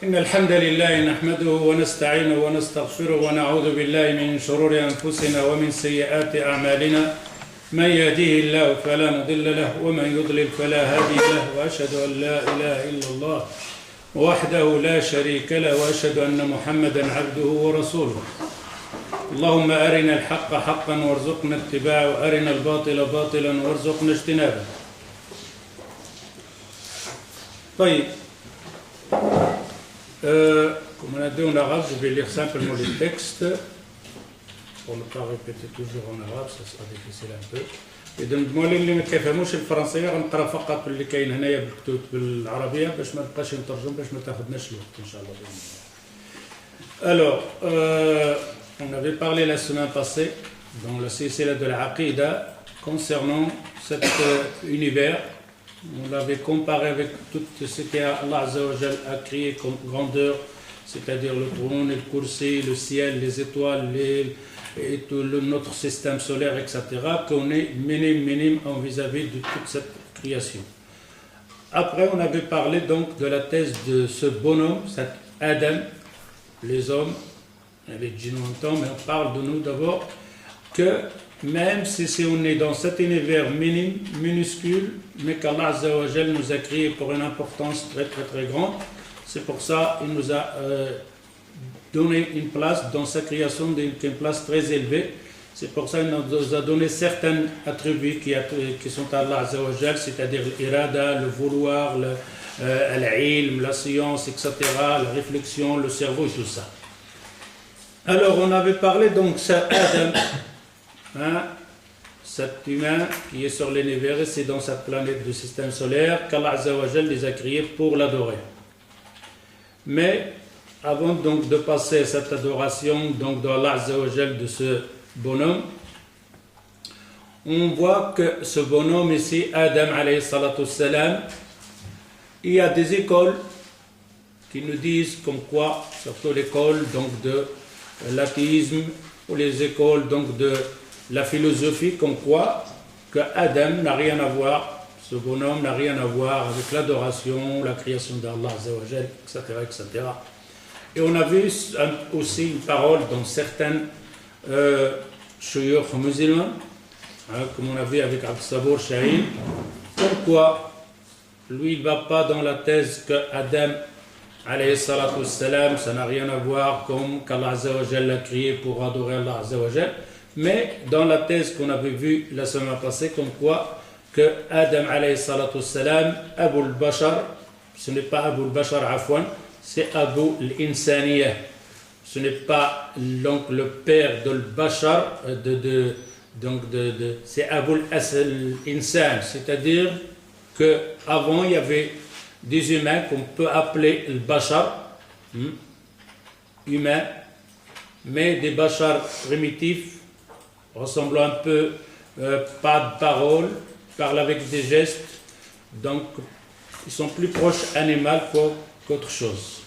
إن الحمد لله نحمده ونستعينه ونستغفره ونعوذ بالله من شرور أنفسنا ومن سيئات أعمالنا من يهديه الله فلا مضل له ومن يضلل فلا هادي له وأشهد أن لا إله إلا الله وحده لا شريك له وأشهد أن محمدا عبده ورسوله اللهم أرنا الحق حقا وارزقنا اتباعه وأرنا الباطل باطلا وارزقنا اجتنابه. طيب, comme on a dit en arabe, je vais lire simplement les textes pour ne pas répéter toujours en arabe, ça sera difficile un peu. إذا المولين اللي ما كيفهموش الفرنسية غنقرا فقط اللي كاين هنايا بالكتب بالعربية باش ما نبقاش نترجم باش ما تاخذناش الوقت إن شاء الله بإذن الله. Alors, on avait parlé la semaine passée dans le silsila de la Aqida concernant cet univers. On l'avait comparé avec tout ce qu'Allah Azza wa Jal a créé comme grandeur, c'est-à-dire le trône, le kursi, le ciel, les étoiles, et tout notre système solaire, etc., qu'on est minime en vis-à-vis de toute cette création. Après, on avait parlé donc de la thèse de ce bonhomme, cet Adam, les hommes, les djinns en temps, mais on parle de nous d'abord, que même si on est dans cet univers minime, minuscule, mais qu'Allah Azza wa Jal nous a créé pour une importance très très très grande, c'est pour ça qu'il nous a donné une place dans sa création, une place très élevée. C'est pour ça qu'il nous a donné certains attributs qui sont à Allah Azza wa Jal, c'est-à-dire l'irada, le vouloir, l'ilm, la science, etc., la réflexion, le cerveau et tout ça. Alors on avait parlé donc de Adam, cet humain qui est sur l'univers, et c'est dans cette planète du système solaire qu'Allah Azza wa Jal les a créés pour l'adorer. Mais avant donc de passer cette adoration donc d'Allah Azza wa Jal de ce bonhomme, on voit que ce bonhomme ici, Adam alayhi salatu salam, il y a des écoles qui nous disent comme quoi, surtout l'école donc de l'athéisme ou les écoles donc de la philosophie, comme quoi que Adam n'a rien à voir, ce bonhomme n'a rien à voir avec l'adoration, la création d'Allah Azza wa Jal, etc., etc. Et on a vu aussi une parole dans certains shuyukh musulmans, comme on a vu avec Abd Sabour Shahid, pourquoi lui il ne va pas dans la thèse que Adam alayhi salatu wassalam, ça n'a rien à voir comme qu'Allah Azza wa Jal l'a créé pour adorer Allah Azza wa Jal, mais dans la thèse qu'on avait vue la semaine passée, comme quoi que Adam alayhi salatu wassalam, Abu al-Bashar, ce n'est pas Abu al-Bashar afwan, c'est Abu al-Insaniya, ce n'est pas donc le père de al-Bashar, c'est Abu al-Insan, c'est-à-dire qu'avant il y avait des humains qu'on peut appeler le bashar, humains, mais des bashars primitifs, ressemblant un peu, pas de parole, parlent avec des gestes, donc ils sont plus proches animaux qu'autre chose.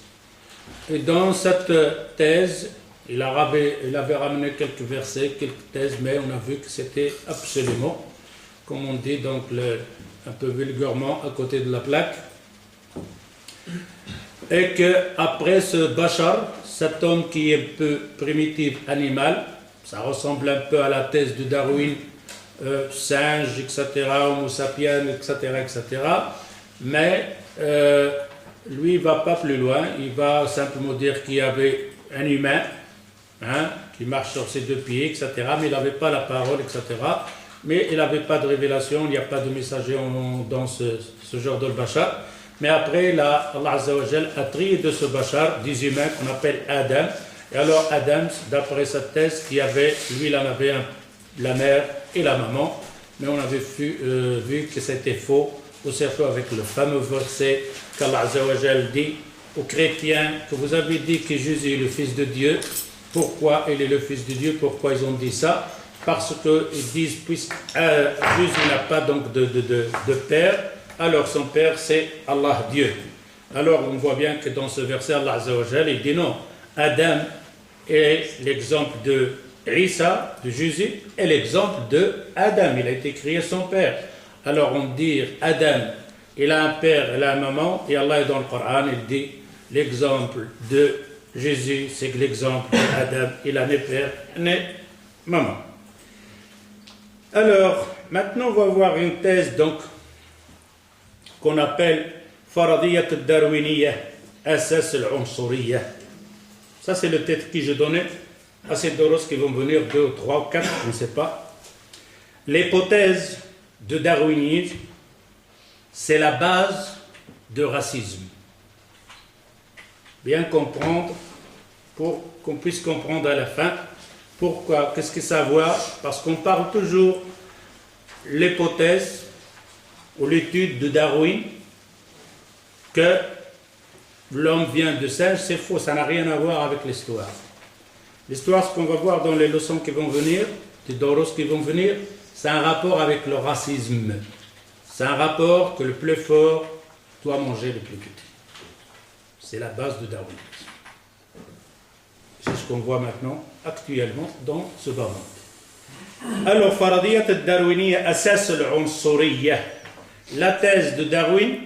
Et dans cette thèse, il avait ramené quelques versets, quelques thèses, mais on a vu que c'était absolument, comme on dit donc un peu vulgairement, à côté de la plaque. Et qu'après ce bashar, cet homme qui est un peu primitif, animal, ça ressemble un peu à la thèse de Darwin, singe, etc., homo sapiens, etc., etc., mais lui il ne va pas plus loin, il va simplement dire qu'il y avait un humain qui marche sur ses deux pieds, etc., mais il n'avait pas la parole, etc., mais il n'avait pas de révélation, il n'y a pas de messager dans ce genre de bashar. Mais après, Allah Azza wa Jal a trié de ce bashar des humains qu'on appelle Adam. Et alors Adam, d'après cette thèse, lui il en avait la mère et la maman. Mais on avait vu que c'était faux, surtout avec le fameux verset qu'Allah Azza wa Jal dit aux chrétiens que vous avez dit que Jésus est le Fils de Dieu. Pourquoi il est le Fils de Dieu? Pourquoi ils ont dit ça? Parce qu'ils disent, puisque Jésus n'a pas donc de père, alors son père c'est Allah Dieu. Alors on voit bien que dans ce verset Allah Azza wa Jal il dit non, Adam est l'exemple de Isa, de Jésus, est l'exemple de Adam, il a été créé son père. Alors on dit Adam, il a un père, il a une maman, et Allah est dans le Coran, il dit l'exemple de Jésus, c'est que l'exemple d'Adam, il a né père, né maman. Alors, maintenant, on va voir une thèse donc qu'on appelle Faradiyat al-Darwiniyya, Asas al-Unsuriyya. Ça, c'est le titre que je donnais à ces doros qui vont venir, 2 ou 3 ou 4, je ne sais pas. L'hypothèse de darwinisme, c'est la base de racisme. Bien comprendre, pour qu'on puisse comprendre à la fin pourquoi, qu'est-ce que ça vaut, parce qu'on parle toujours l'hypothèse ou l'étude de Darwin que l'homme vient de singe, c'est faux, ça n'a rien à voir avec l'histoire. L'histoire, ce qu'on va voir dans les leçons qui vont venir, les doros qui vont venir, c'est un rapport avec le racisme. C'est un rapport que le plus fort doit manger le plus petit. C'est la base de Darwin. C'est ce qu'on voit maintenant, actuellement, dans ce bas monde. Alors, Faradiyat al-Darwiniyya Asas al-Unsuriyya. La thèse de Darwin,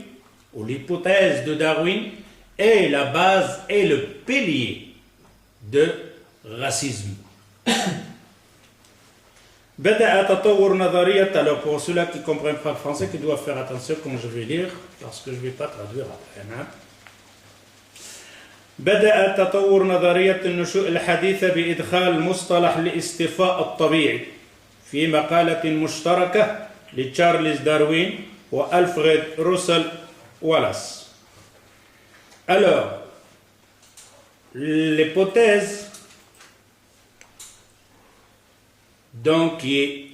ou l'hypothèse de Darwin, est la base et le pilier de racisme. Alors pour ceux-là qui ne comprennent pas le français, qui doivent faire attention quand je vais lire, parce que je ne vais pas traduire après. بدأ تطور نظرية النشوء الحديثة بإدخال مصطلح الاصطفاء الطبيعي في مقالة مشتركة لتشارلز داروين وألفريد روسل والاس. Alors, l'hypothèse donc qui est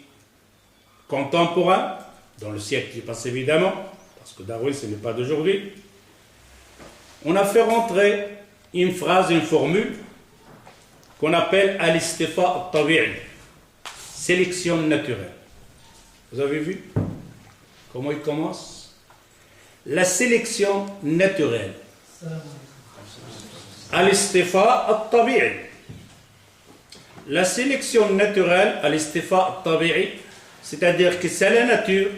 contemporain, dans le siècle qui passe évidemment, parce que Darwin ce n'est pas d'aujourd'hui, on a fait rentrer une phrase, une formule qu'on appelle al-istifa al-tabi'i, sélection naturelle. Vous avez vu comment il commence? La sélection naturelle. Al-istifa al-tabi'i. La sélection naturelle, al-istifa al-tabi'i, c'est-à-dire que c'est la nature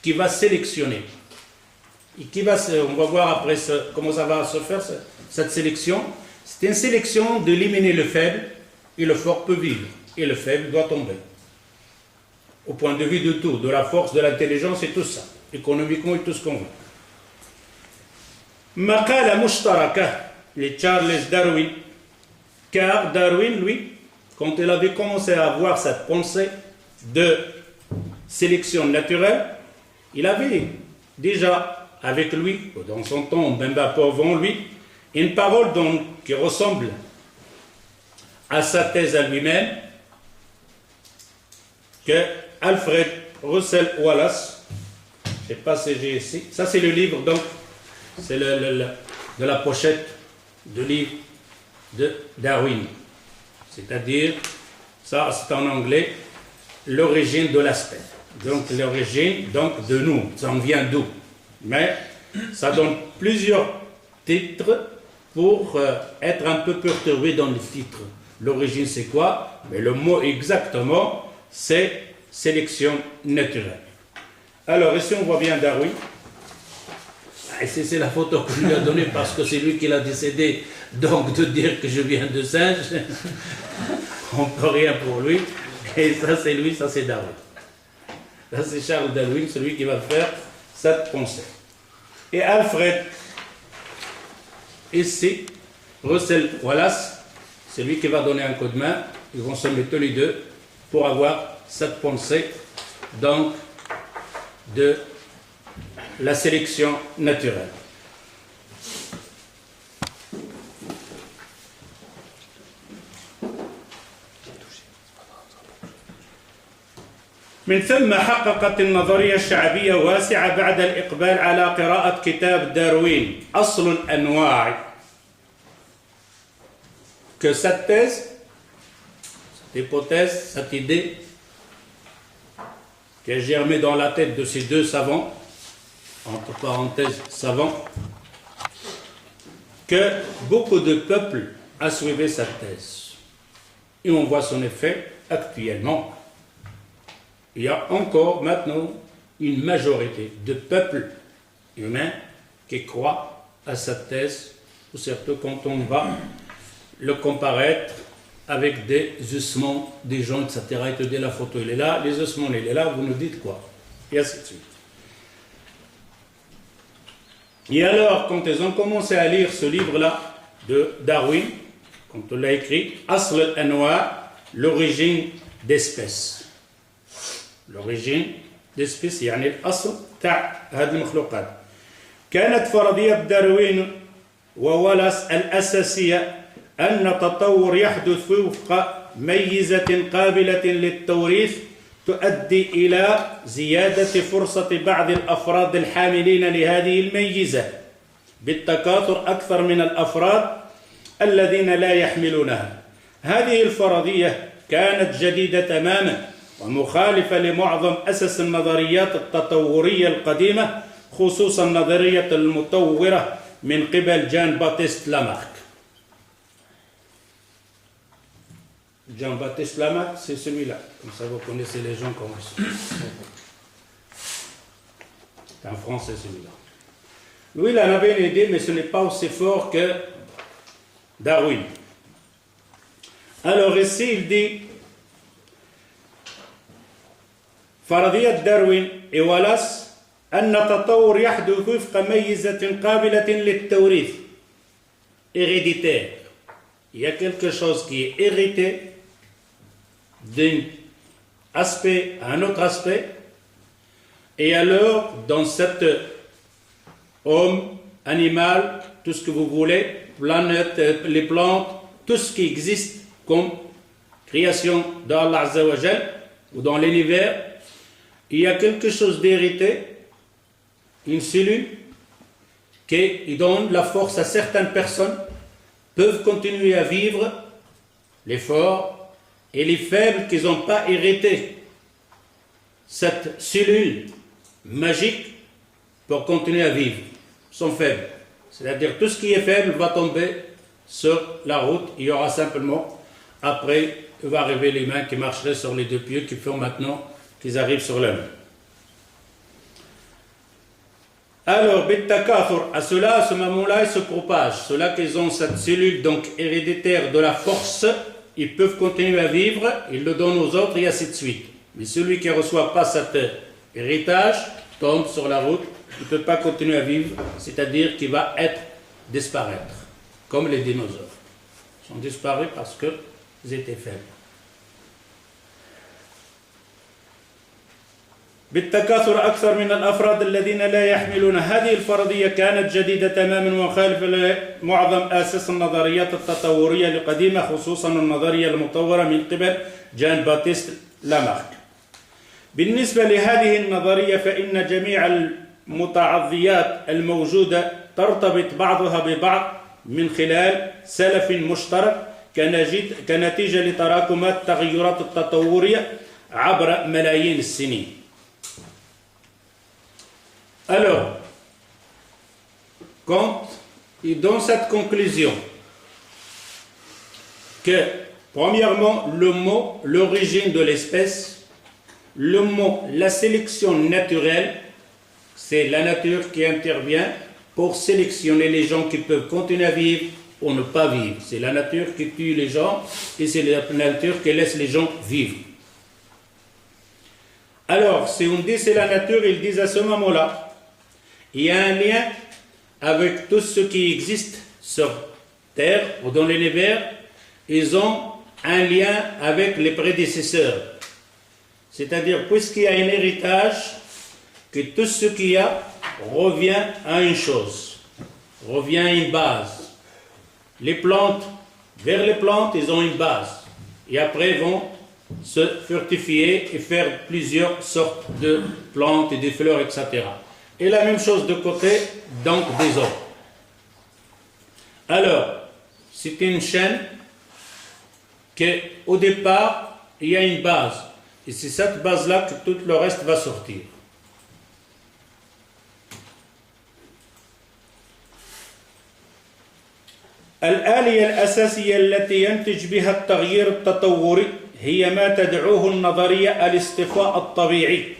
qui va sélectionner. Et qui va, on va voir après comment ça va se faire, cette sélection. C'est une sélection d'éliminer le faible, et le fort peut vivre, et le faible doit tomber. Au point de vue de tout, de la force, de l'intelligence et tout ça, économiquement et tout ce qu'on veut. Maqala mushtaraka, les Charles Darwin, car Darwin, lui, quand il avait commencé à avoir cette pensée de sélection naturelle, il avait déjà avec lui, dans son temps, même pas avant lui, une parole donc qui ressemble à sa thèse à lui-même, que Alfred Russel Wallace, je ne sais pas si j'ai ici, ça c'est le livre donc, c'est de la pochette du livre de Darwin, c'est-à-dire, ça c'est en anglais, l'origine de l'aspect. Donc l'origine donc de nous, ça en vient d'où? Mais ça donne plusieurs titres pour être un peu perturbé dans les titres. L'origine c'est quoi? Mais le mot exactement c'est sélection naturelle. Alors ici on voit bien Darwin. Et c'est la photo que je lui ai donnée parce que c'est lui qui l'a décédé. Donc de dire que je viens de singe, on ne peut rien pour lui. Et ça c'est lui, ça c'est Darwin. Là c'est Charles Darwin, celui qui va faire cette pensée. Et Alfred, ici, Russel Wallace, c'est lui qui va donner un coup de main. Ils vont se mettre tous les deux pour avoir cette pensée donc de la sélection naturelle. من ثم حققت النظرية الشعبية واسعة بعد الإقبال على قراءة كتاب داروين أصل الأنواع que cette thèse, cette hypothèse, cette idée qui a germé dans la tête de ces deux savants, entre parenthèses savants, que beaucoup de peuples a suivi cette thèse. Et on voit son effet actuellement. Il y a encore maintenant une majorité de peuples humains qui croient à cette thèse ou surtout quand on va le comparaître avec des ossements des gens, etc. Et te dit la photo, il est là, les ossements, il est là, vous nous dites quoi? Et ainsi de suite. Et alors, quand ils ont commencé à lire ce livre-là de Darwin, quand on l'a écrit, Asl al-Anwa, l'origine d'espèces. L'origine d'espèces, يعني الأصل تاع هذه المخلوقات. كانت فرضية داروين وولاس الأساسية أن التطور يحدث وفق ميزة قابلة للتوريث تؤدي إلى زيادة فرصة بعض الأفراد الحاملين لهذه الميزة بالتكاثر أكثر من الأفراد الذين لا يحملونها. هذه الفرضية كانت جديدة تماما ومخالفة لمعظم أسس النظريات التطورية القديمة، خصوصا النظرية المطورة من قبل جان باتيست لامارك. Jean-Baptiste Lamarck, c'est celui-là. Comme ça, vous connaissez les gens comme ça. C'est un Français, celui-là. Lui, il en avait une idée, mais ce n'est pas aussi fort que Darwin. Alors ici, il dit فرضية داروين وولاس أن التطور يحدث وفق ميزة قابلة للتوريث héréditaire. Il y a quelque chose qui est hérité d'un aspect à un autre aspect, et alors dans cet homme, animal, tout ce que vous voulez, planète, les plantes, tout ce qui existe comme création d'Allah Azza wa Jal ou dans l'univers, il y a quelque chose d'hérité, une cellule qui donne la force à certaines personnes, peuvent continuer à vivre, les forts et les faibles qui n'ont pas hérité cette cellule magique pour continuer à vivre, sont faibles. C'est-à-dire tout ce qui est faible va tomber sur la route, il y aura simplement, après, il va arriver l'humain qui marcherait sur les deux pieds, qui font maintenant qu'ils arrivent sur l'homme. Alors, Bittakathur, à cela, à ce moment-là, ils se propagent. Ceux-là qui ont cette cellule donc héréditaire de la force, ils peuvent continuer à vivre, ils le donnent aux autres et ainsi de suite. Mais celui qui ne reçoit pas cet héritage tombe sur la route, il ne peut pas continuer à vivre, c'est-à-dire qu'il va disparaître, comme les dinosaures. Ils sont disparus parce qu'ils étaient faibles. بالتكاثر أكثر من الأفراد الذين لا يحملون. هذه الفرضية كانت جديدة تماما ومخالفة لمعظم أساس النظريات التطورية القديمة، خصوصا النظرية المطورة من قبل جان باتيست لامارك. بالنسبة لهذه النظرية فإن جميع المتعضيات الموجودة ترتبط بعضها ببعض من خلال سلف مشترك كنتيجة لتراكمات التغيرات التطورية عبر ملايين السنين. Alors, quand il donne cette conclusion, que premièrement, le mot, l'origine de l'espèce, le mot, la sélection naturelle, c'est la nature qui intervient pour sélectionner les gens qui peuvent continuer à vivre ou ne pas vivre. C'est la nature qui tue les gens et c'est la nature qui laisse les gens vivre. Alors, si on dit c'est la nature, ils disent à ce moment-là, il y a un lien avec tout ce qui existe sur Terre ou dans l'univers. Ils ont un lien avec les prédécesseurs. C'est-à-dire, puisqu'il y a un héritage, que tout ce qu'il y a revient à une chose, revient à une base. Les plantes, vers les plantes, ils ont une base. Et après, ils vont se fructifier et faire plusieurs sortes de plantes et de fleurs, etc. Et la même chose de côté, donc des autres. Alors, c'est une chaîne qu'au départ, il y a une base. Et c'est cette base-là que tout le reste va sortir. الآلية الأساسية التي ينتج بها التغيير التطوري هي ما تدعوه النظرية الاصطفاء الطبيعي.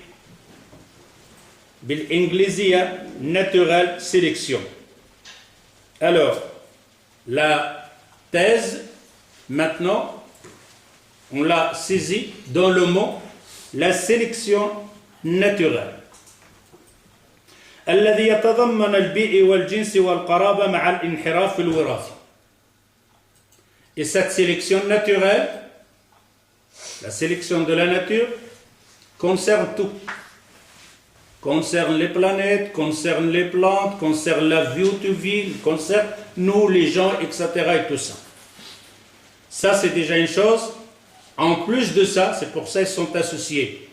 بالإنجليزية natural selection. Alors, La thèse, maintenant, on l'a saisi dans le mot la sélection naturelle. الذي يتضمن البيئة والجنس والقرابة مع الانحراف الوراثي. Et cette sélection naturelle, la sélection de la nature, concerne tout. Concerne les planètes, concerne les plantes, concerne la vie de vie, concerne nous, les gens, etc. et tout ça. Ça, c'est déjà une chose. En plus de ça, c'est pour ça qu'ils sont associés.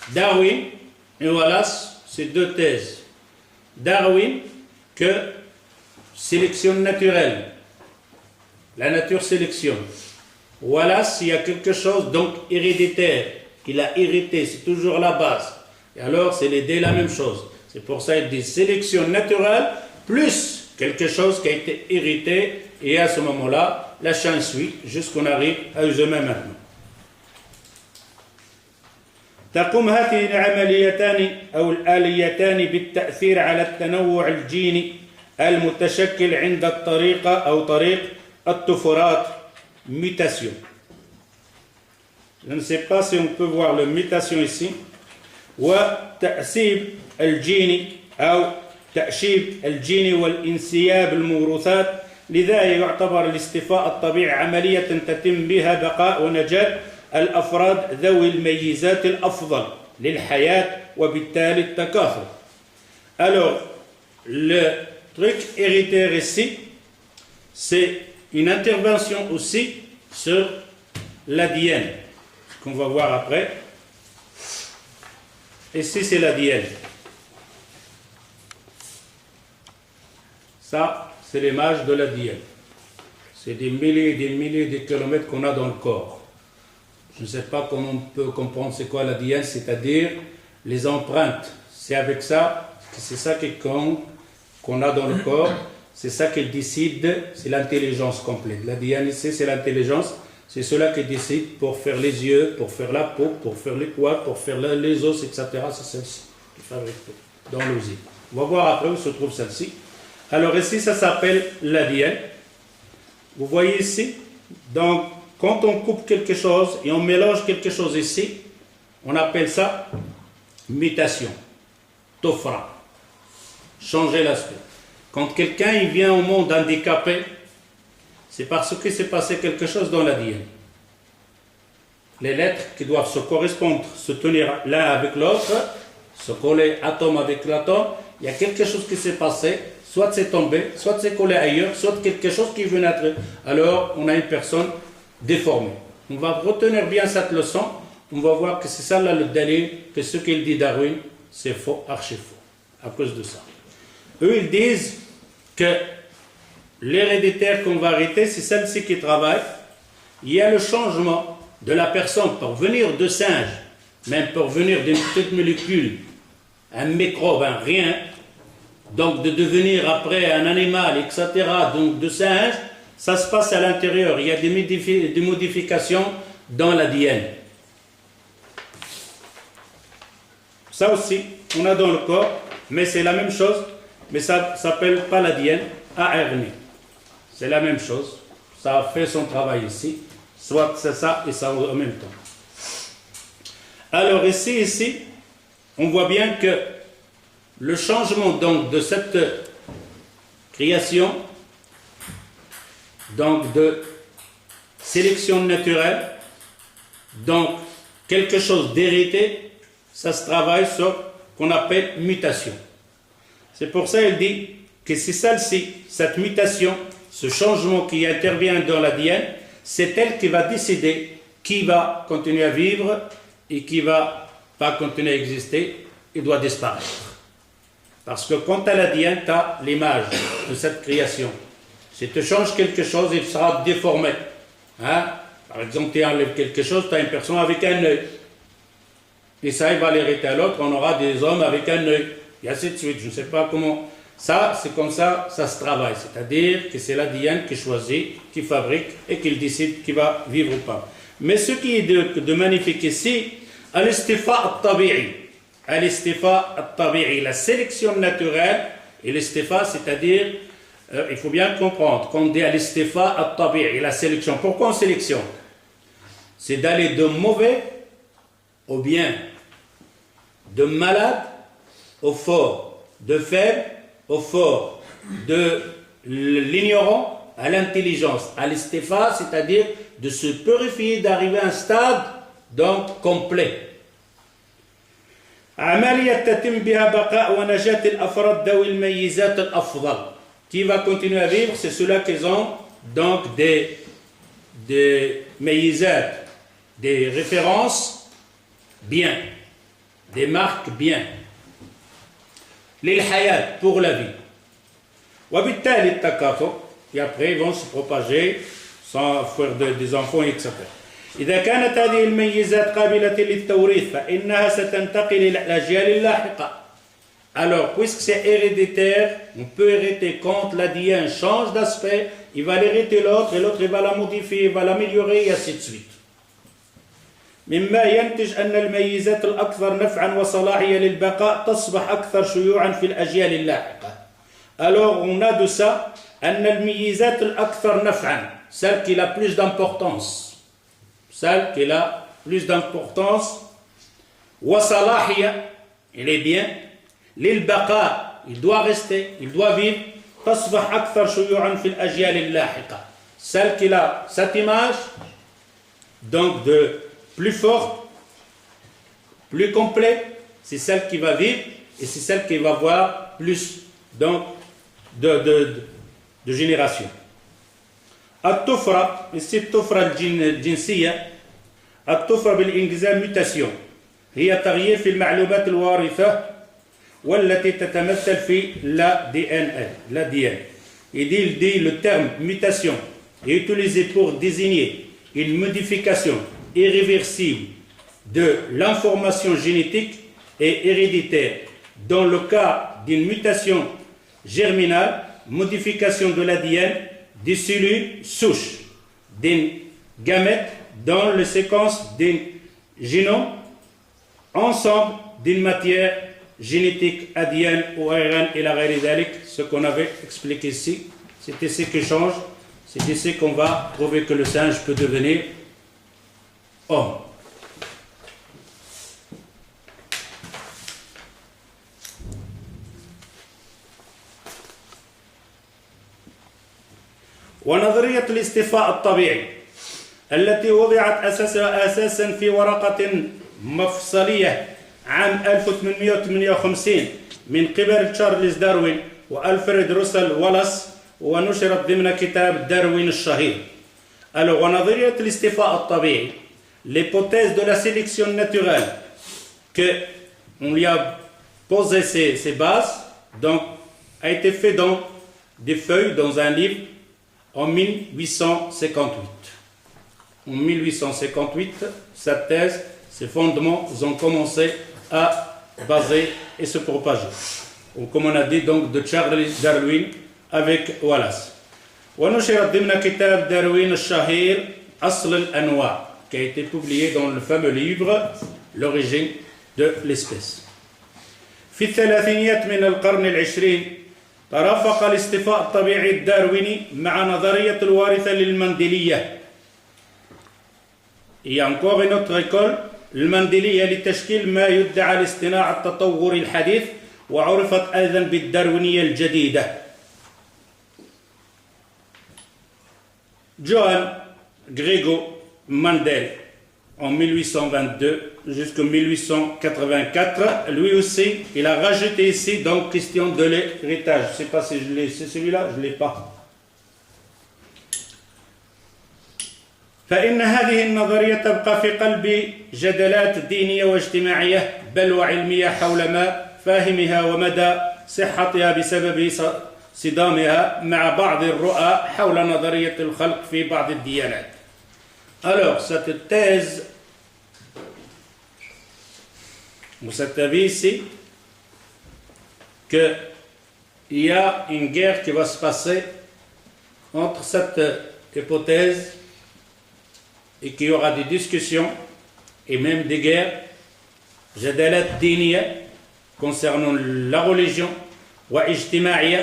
Darwin et Wallace, c'est deux thèses. Darwin, que sélection naturelle. La nature sélectionne. Wallace, il y a quelque chose donc héréditaire, qu'il a hérité, c'est toujours la base. Et alors, c'est les deux la même chose. C'est pour ça qu'il dit sélection naturelle, plus quelque chose qui a été hérité, et à ce moment-là, la chaîne suit, jusqu'on arrive à eux-mêmes maintenant. تقوم هاتين العمليتان أو الآليتان بالتأثير على التنوع الجيني المتشكل عند الطريقة أو طريق الطفرات mutation. Je ne sais pas si on peut voir la mutation ici. وتأسيب الجيني أو تأشيب الجيني والانسياب الموروثات لذا يعتبر الاصطفاء الطبيعي عملية تتم بها بقاء ونجاة الأفراد ذوي الميزات الأفضل للحياة وبالتالي التكاثر. Alors, le truc héréditaire ici, c'est une intervention aussi sur l'ADN, ce qu'on va voir après. Ici, c'est l'ADN. Ça, c'est l'image de l'ADN. C'est des milliers de kilomètres qu'on a dans le corps. Je ne sais pas comment on peut comprendre c'est quoi l'ADN, c'est-à-dire les empreintes. C'est avec ça, c'est ça qui compte, qu'on a dans le corps, c'est ça qui décide, c'est l'intelligence complète. L'ADN ici, c'est l'intelligence, c'est cela qui décide pour faire les yeux, pour faire la peau, pour faire les poils, pour faire les os, etc. C'est celle-ci qui fabrique tout, dans l'usine. On va voir après où se trouve celle-ci. Alors ici, ça s'appelle l'ADN. Vous voyez ici, donc, quand on coupe quelque chose et on mélange quelque chose ici, on appelle ça mutation, tofra, changer l'aspect. Quand quelqu'un il vient au monde handicapé, c'est parce qu'il s'est passé quelque chose dans l'ADN. Les lettres qui doivent se correspondre, se tenir l'un avec l'autre, se coller atome avec l'atome, il y a quelque chose qui s'est passé, soit c'est tombé, soit c'est collé ailleurs, soit quelque chose qui veut naître. Alors on a une personne déformé. On va retenir bien cette leçon. On va voir que c'est ça là le dalil, que ce qu'il dit Darwin, c'est faux, archi faux, à cause de ça. Eux, ils disent que l'héréditaire qu'on va arrêter, c'est celle-ci qui travaille. Il y a le changement de la personne pour venir de singe, même pour venir d'une petite molécule, un microbe, un rien, donc de devenir après un animal, etc., donc de singe. Ça se passe à l'intérieur, il y a des modifications dans l'ADN. Ça aussi, on a dans le corps, mais c'est la même chose, mais ça ne s'appelle pas l'ADN, ARN. C'est la même chose, ça a fait son travail ici, soit c'est ça et ça en même temps. Alors ici, on voit bien que le changement donc de cette création, donc de sélection naturelle, donc quelque chose d'hérité, ça se travaille sur ce qu'on appelle mutation. C'est pour ça qu'il dit que c'est celle-ci, cette mutation, ce changement qui intervient dans l'ADN, c'est elle qui va décider qui va continuer à vivre et qui va pas continuer à exister et doit disparaître. Parce que quand tu as l'ADN, tu as l'image de cette création. Si tu changes quelque chose, il sera déformé. Hein? Par exemple, tu enlèves quelque chose, tu as une personne avec un œil. Et ça, il va l'hériter à l'autre, on aura des hommes avec un œil. Et ainsi de suite, je ne sais pas comment. Ça, c'est comme ça se travaille. C'est-à-dire que c'est l'ADN qui choisit, qui fabrique et qui décide qui va vivre ou pas. Mais ce qui est de magnifique ici, al-istifa al-tabi'i. Al-istifa al-tabi'i, la sélection naturelle, et l'istifa, c'est-à-dire il faut bien comprendre, quand on dit al-istifa at-tabi'i, la sélection, pourquoi on sélectionne? C'est d'aller de mauvais au bien, de malade au fort, de faible au fort, de l'ignorant à l'intelligence. Al-istifa, c'est-à-dire de se purifier, d'arriver à un stade donc complet. Qui va continuer à vivre, c'est ceux-là qui ont donc des mayizat, des références bien, des marques bien. L'ilhayat, pour la vie. وبالتالي التكاثر, et après ils vont se propager sans faire des enfants, etc. إذا كانت هذه الميزات قابلة للتوريث فإنها ستنتقل إلى الأجيال اللاحقة. Alors, puisque c'est héréditaire, on peut hériter quand l'ADN change d'aspect, il va l'hériter l'autre, et l'autre il va la modifier, il va l'améliorer, et ainsi de suite. مما ينتج أن الميزات الأكثر نفعا وصلاحية للبقاء تصبح أكثر شيوعا في الأجيال اللاحقة. Alors, on a de ça أن الميزات الأكثر نفعا, celle qui a plus d'importance, celle qui a plus d'importance, وصلاحية, il est bien, للبقاء, il doit rester, il doit vivre, تصبح أكثر شيوعا في الأجيال اللاحقة, celle qui a cette image, donc de plus forte, plus complet, c'est celle qui va vivre et c'est celle qui va avoir plus donc de génération. الطفرة, ici الطفرة الجنسية, الطفرة بالإنجليزية mutation, هي تغيير في المعلومات الوارثة والتي تتمثل في l'ADN. Il dit le terme mutation est utilisé pour désigner une modification irréversible de l'information génétique et héréditaire. Dans le cas d'une mutation germinale, modification de l'ADN des cellules souches, d'un gamète dans les séquences d'un génome, ensemble d'une matière génétique, ADN ou ARN et la réalité, ce qu'on avait expliqué ici, c'est ici qui change, c'est ici qu'on va trouver que le singe peut devenir homme. ونظرية الاصطفاء الطبيعي التي وضعت أساسا في ورقة مفصلية عام 1858 من قبل تشارلز داروين وألفريد روسل والاس ونشرت ضمن كتاب داروين الشهير. Alors, ونظرية الاصطفاء الطبيعي, l'hypothèse de la sélection naturelle, qu'on lui a posé ses bases, donc a été fait dans des feuilles, dans un livre, en 1858. En 1858, cette thèse, ses fondements ont commencé à baser et se propager. Comme on a dit, donc, de Charles Darwin avec Wallace. ونشرت ضمن كتاب داروين الشهير أصل الأنواع, qui a été publié dans le fameux livre L'origine de l'espèce. في الثلاثينيات من القرن العشرين ترافق الاصطفاء الطبيعي الدارويني مع نظرية الوارثة للمنديلية. Il y a encore une autre école, المنديلية, لتشكيل ما يدعى لاصطناع التطور الحديث, وعرفت أيضا بالداروينية الجديدة. Johann Gregor Mendel, en 1822 jusqu'en 1884, lui aussi, il a rajouté ici donc question de l'héritage. Je ne sais pas si je l'ai, c'est celui-là, je ne l'ai pas. فإن هذه النظرية تبقى في قلب جدلات دينية واجتماعية بل وعلمية حول ما فاهمها ومدى صحتها بسبب صدامها مع بعض الرؤى حول نظرية الخلق في بعض الديانات. Alors, cette thèse, vous savez ici qu'il y a une guerre qui va se passer entre cette hypothèse et qu'il y aura des discussions et même des guerres, jadalat diniya, concernant la religion, wa ijtima'iyya,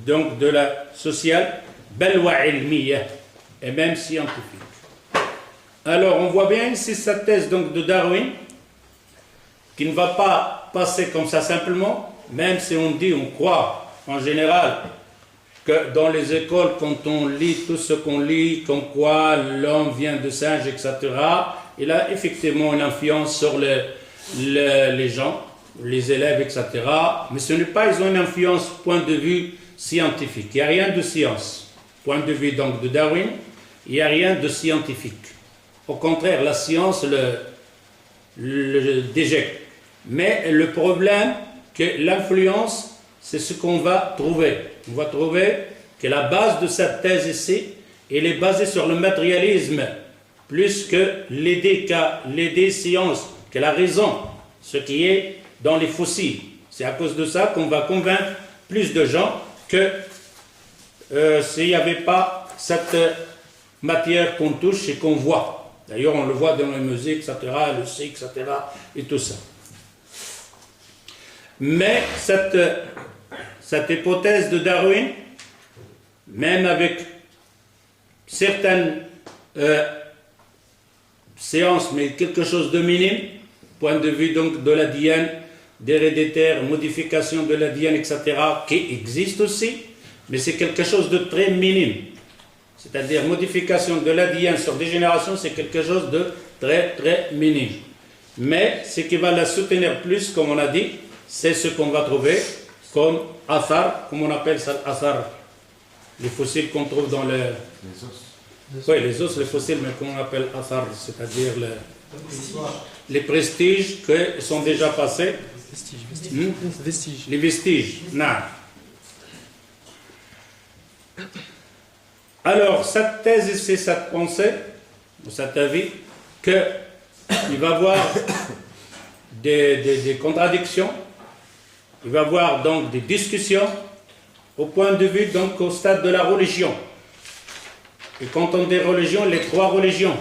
donc de la sociale, bal wa ilmiya, et même scientifique. Alors on voit bien ici cette thèse donc de Darwin, qui ne va pas passer comme ça simplement, même si on dit, on croit en général que dans les écoles, quand on lit tout ce qu'on lit, comme quoi l'homme vient de singe, etc., il a effectivement une influence sur les gens, les élèves, etc. Mais ce n'est pas, ils ont une influence point de vue scientifique. Il n'y a rien de science. Point de vue donc de Darwin, il n'y a rien de scientifique. Au contraire, la science le déjecte. Mais le problème, que l'influence, c'est ce qu'on va trouver. On va trouver que la base de cette thèse ici, elle est basée sur le matérialisme, plus que l'idée science, que la raison, ce qui est dans les fossiles. C'est à cause de ça qu'on va convaincre plus de gens que s'il n'y avait pas cette matière qu'on touche et qu'on voit. D'ailleurs, on le voit dans les musiques, etc., le cycle, etc., et tout ça. Mais cette hypothèse de Darwin, même avec certaines séances, mais quelque chose de minime, point de vue donc de l'ADN, d'héréditaire, modification de l'ADN, etc., qui existe aussi, mais c'est quelque chose de très minime. C'est-à-dire modification de l'ADN sur des générations, c'est quelque chose de très très minime. Mais ce qui va la soutenir plus, comme on a dit, c'est ce qu'on va trouver comme athar, comme on appelle ça, athar, les fossiles qu'on trouve dans les os. Oui, les os, les fossiles, mais qu'on appelle athar, c'est-à-dire les prestiges qui sont déjà passés. Vestiges. Les vestiges. Non. Alors, cette thèse ici, cette pensée, ou cet avis, qu'il va y avoir des contradictions, il va y avoir donc des discussions au point de vue, donc au stade de la religion. Et quand on dit religion, les trois religions,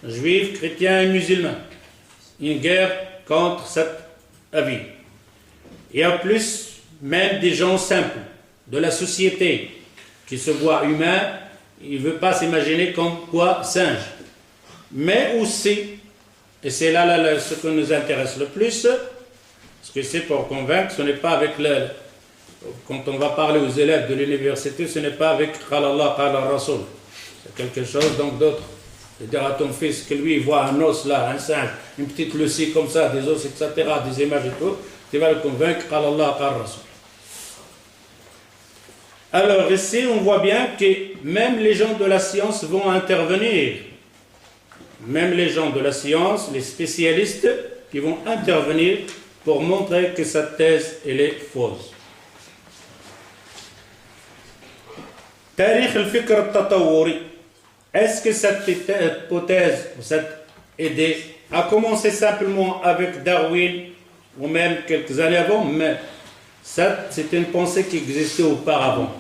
juifs, chrétiens et musulmans, une guerre contre cet avis. Et en plus, même des gens simples de la société qui se voient humains, il ne veut pas s'imaginer comme quoi singe. Mais aussi, et c'est là ce qui nous intéresse le plus, parce que c'est pour convaincre, ce n'est pas avec quand on va parler aux élèves de l'université, ce n'est pas avec Qalallah, Qala Rasul. C'est quelque chose donc d'autre. C'est-à-dire à ton fils que lui il voit un os là, un singe, une petite lucie comme ça, des os, etc., des images et tout, tu vas le convaincre, Qalallah, Qala Rasul. Alors ici, on voit bien que même les gens de la science vont intervenir. Même les gens de la science, les spécialistes, qui vont intervenir pour montrer que cette thèse, elle est fausse. Tarikh al-fikr al-tatawwuri. Est-ce que cette hypothèse, cette idée, a commencé simplement avec Darwin, ou même quelques années avant, mais c'est une pensée qui existait auparavant.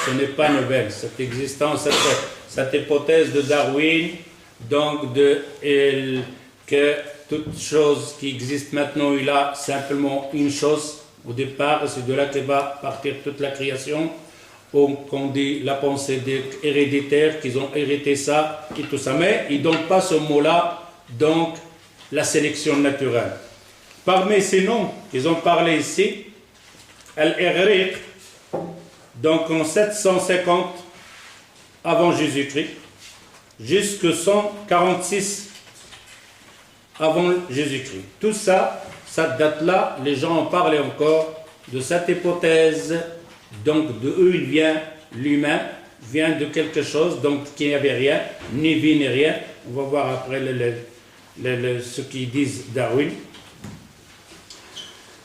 Ce n'est pas nouvelle, cette existence, cette hypothèse de Darwin, donc que toute chose qui existe maintenant, il a simplement une chose au départ, et c'est de là que va partir toute la création. Qu'on dit la pensée héréditaire, qu'ils ont hérité ça et tout ça, mais ils ne donnent pas ce mot-là, donc la sélection naturelle. Parmi ces noms qu'ils ont parlé ici, Al-Ighriq, donc en 750 avant Jésus-Christ, jusqu'en 146 avant Jésus-Christ. Tout ça, cette date-là, les gens en parlaient encore de cette hypothèse. Donc de où il vient, l'humain vient de quelque chose, donc qui n'avait rien, ni vie ni rien. On va voir après ce qu'ils disent Darwin.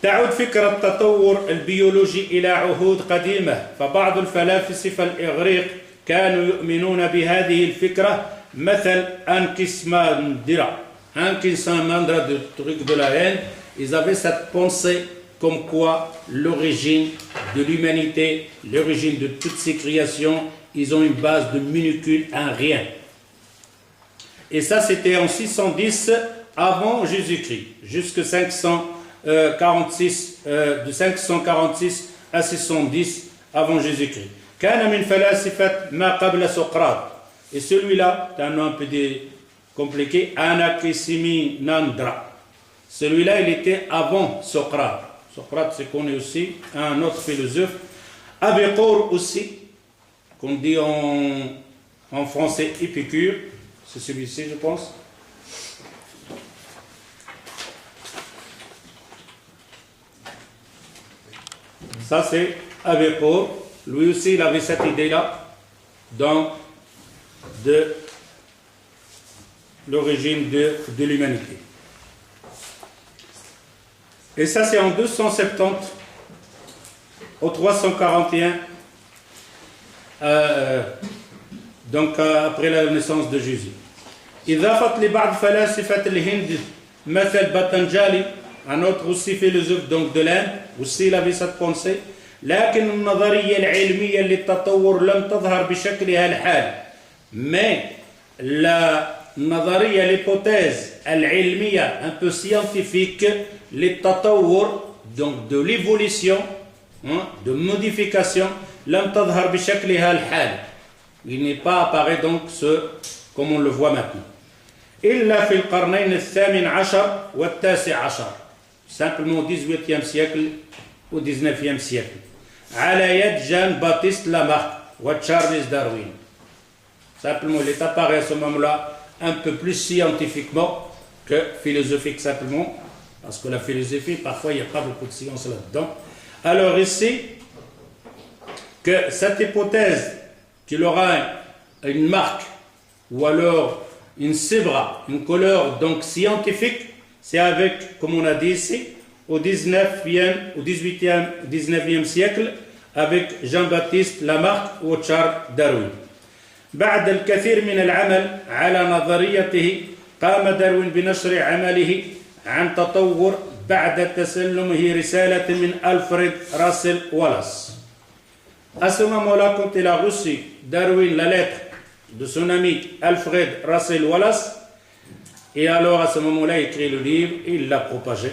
تعود فكرة التطور البيولوجي إلى عهود قديمة فبعض الفلاسفة الإغريق كانوا يؤمنون بهذه الفكرة مثل Ankismandra du truc de la haine. Ils avaient cette pensée comme quoi l'origine de l'humanité, l'origine de toutes ces créations, ils ont une base de minuscule, un rien. Et ça, c'était en 610 avant Jésus-Christ, jusqu'à 546, de 546 à 610 avant Jésus-Christ. كان من فلاسفة ما قبل سقراط. Et celui-là, c'est un nom un peu compliqué, Anaximénandre. Celui-là, il était avant Socrate. Socrate, c'est connu aussi, un autre philosophe. Épicure aussi, qu'on dit en français Épicure, c'est celui-ci, je pense. Ça, c'est Épicure. Lui aussi, il avait cette idée-là, donc, de l'origine de l'humanité. Et ça, c'est en 270 au 341, donc après la naissance de Jésus. إضافة لبعض فلاسفة الهند مثل باتنجالي, un autre aussi philosophe donc de l'Inde, aussi il avait cette pensée. لكن النظرية العلمية للتطور لم تظهر بشكلها الحالي. Mais la نظرية, l'hypothèse العلمية un peu scientifique للتطور, donc de l'évolution, de modification, لم تظهر بشكلها الحالي. Il n'est pas apparu donc comme on le voit maintenant. إلا في القرنين الثامن عشر والتاسع عشر, simplement au 18e siècle au 19e siècle, على يد جان باتيست لامارك وتشارلز داروين. Simplement, il est apparu à ce moment-là un peu plus scientifiquement que philosophique simplement, parce que la philosophie, parfois, il n'y a pas beaucoup de science là-dedans. Alors ici, que cette hypothèse qu'il aura une marque, ou alors une cébra, une couleur donc scientifique, c'est avec, comme on a dit ici, au 19e, au 18e, 19e siècle, avec Jean-Baptiste Lamarck ou Charles Darwin. بعد الكثير من العمل على نظريته قام داروين بنشر عمله عن تطور بعد تسلمه رسالة من ألفريد راسل والاس. À ce moment-là, quand il a reçu Darwin la lettre de son ami Alfred Russel Wallace, et alors à ce moment-là, il écrit le livre et il l'a propagé.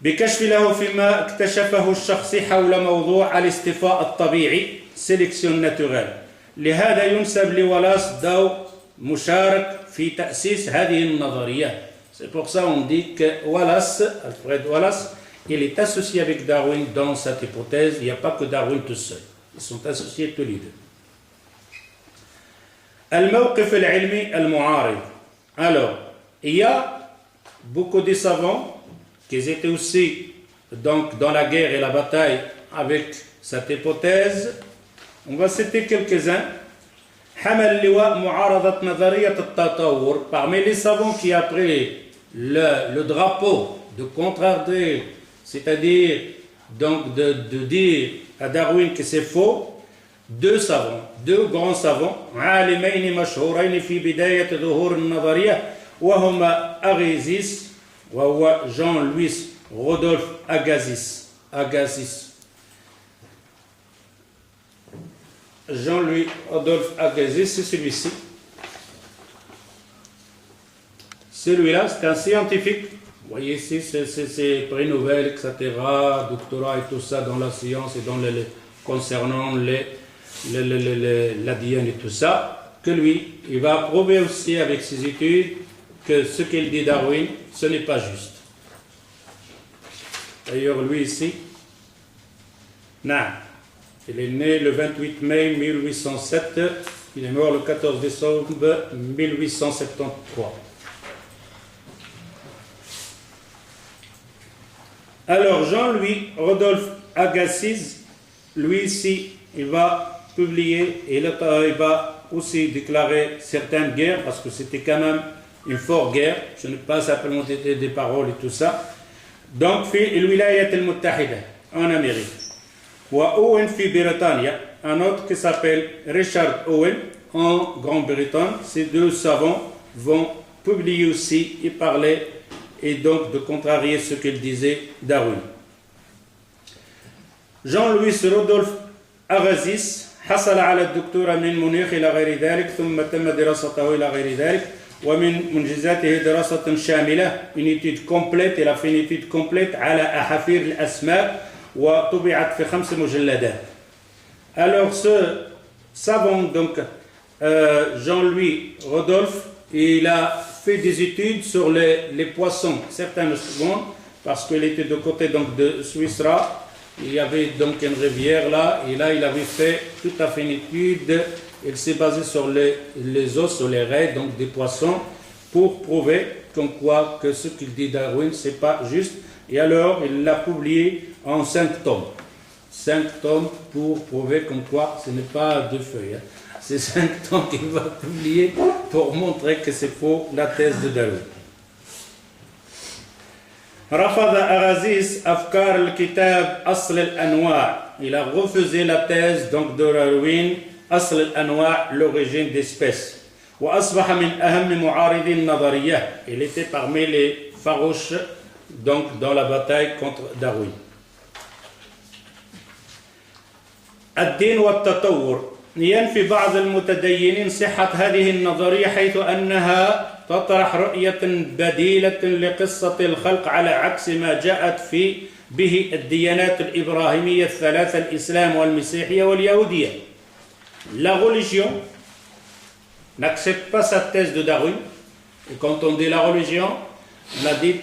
بكشف له فيما اكتشفه الشخصي حول موضوع الاصطفاء الطبيعي sélection naturelle. لهذا ينسب لولاس دور مشارك في تأسيس هذه النظرية. C'est pour ça on dit que Wallace, Alfred Wallace, il est associé avec Darwin dans cette hypothèse. Il n'y a pas que Darwin tout seul. Ils sont associés tous les deux. الموقف العلمي المعارض. Alors, il y a beaucoup de savants qui étaient aussi donc dans la guerre et la bataille avec cette hypothèse. On va citer quelques-uns. حمل اللواء معارضة نظرية التطور. Parmi les savants qui a pris le drapeau de contrarier, c'est-à-dire donc de dire à Darwin que c'est faux, deux savants, deux grands savants, عالمين مشهورين في بداية ظهور النظرية وهما أغيزيس وهو Jean-Louis Rodolphe Agassiz. Jean-Louis Rodolphe Agassiz, c'est celui-ci. Celui-là, c'est un scientifique. Vous voyez ici, c'est prix Nobel, etc., doctorat et tout ça dans la science et dans concernant l'ADN et tout ça, que lui, il va prouver aussi avec ses études que ce qu'il dit Darwin, ce n'est pas juste. D'ailleurs, lui ici, il est né le 28 mai 1807, il est mort le 14 décembre 1873. Alors, Jean-Louis Rodolphe Agassiz, lui ici, il va publier et il va aussi déclarer certaines guerres, parce que c'était quand même une forte guerre, ce n'est pas simplement des paroles et tout ça. Donc, في الولايات المتحدة en Amérique. وأوين في بريطانيا, un autre qui s'appelle Richard Owen en Grande-Bretagne. Ces deux savants vont publier aussi et parler et donc de contrarier ce qu'il disait Darwin. Jean-Louis Rodolphe Agassiz حصل على الدكتوراه من مونيخ إلى غير ذلك ثم تم دراسته إلى غير ذلك ومن منجزاته دراسة شاملة une étude complète. Il a fait une étude complète على أحافير الأسماك وطبعت في 5 مجلدات. Alors ce savant donc Jean-Louis Rodolphe, il a fait des études sur les poissons, certaines secondes, parce qu'il était de côté donc de Suissera. Il y avait donc une rivière là, et là il avait fait tout à fait une étude. Il s'est basé sur les os, sur les raies donc des poissons, pour prouver comme quoi que ce qu'il dit Darwin c'est pas juste. Et alors il l'a publié en 5 tomes. 5 tomes pour prouver comme quoi ce n'est pas 2 feuilles. Hein. C'est 5 tomes qu'il va publier pour montrer que c'est faux la thèse de Darwin. رفض أغازيس أفكار الكتاب أصل الأنواع. Il a refusé la thèse donc de Darwin أصل الأنواع, l'origine d'espèces. وأصبح من أهم معارضي النظرية. Il était parmi les farouches donc dans la bataille contre Darwin. الدين والتطور. ينفي بعض المتدينين صحة هذه النظرية حيث أنها تطرح رؤية بديلة لقصة الخلق على عكس ما جاءت به الديانات الإبراهيمية الثلاثة الإسلام والمسيحية واليهودية. La religion n'accepte pas cette thèse de Darwin. Et quand on dit la religion, on a dit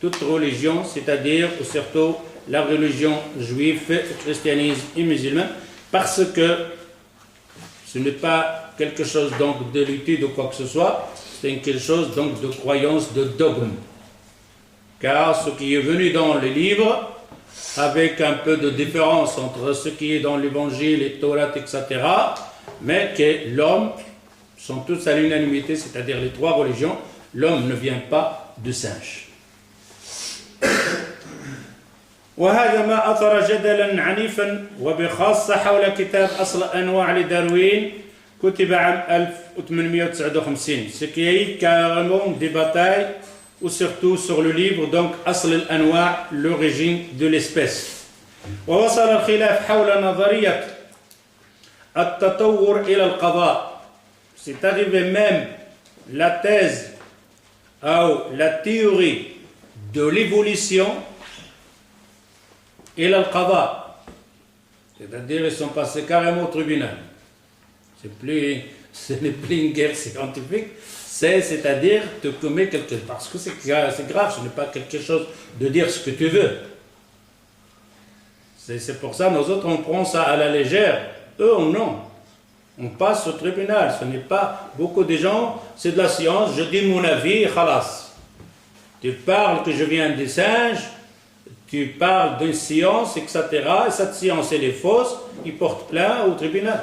toutes religions, c'est-à-dire surtout la religion juive, christianisme et musulman, parce que ce n'est pas quelque chose donc de l'étude ou quoi que ce soit, c'est quelque chose donc de croyance, de dogme. Car ce qui est venu dans les livres, avec un peu de différence entre ce qui est dans l'évangile, les Torah, etc., mais que l'homme, sont tous à l'unanimité, c'est-à-dire les 3 religions, l'homme ne vient pas de singe. وهذا ما أثار جدلا عنيفا وبخاصة حول كتاب أصل أنواع لداروين كتب عام 1859, ce qui a eu carrément des batailles, ou surtout sur le livre donc أصل الأنواع, l'origine de l'espèce. ووصل الخلاف حول نظرية التطور إلى القضاء. C'est arrivé même la thèse ou la théorie de l'évolution et l'al-qada, c'est-à-dire ils sont passés carrément au tribunal. Ce n'est plus une guerre scientifique, c'est-à-dire te commet quelque chose, parce que c'est grave, ce n'est pas quelque chose de dire ce que tu veux. C'est pour ça nous autres on prend ça à la légère, eux non. On passe au tribunal, ce n'est pas beaucoup de gens, c'est de la science, je dis mon avis, khalas. Tu parles que je viens des singes, tu parles d'une science, etc. Et cette science, elle est fausse, ils portent plainte au tribunal.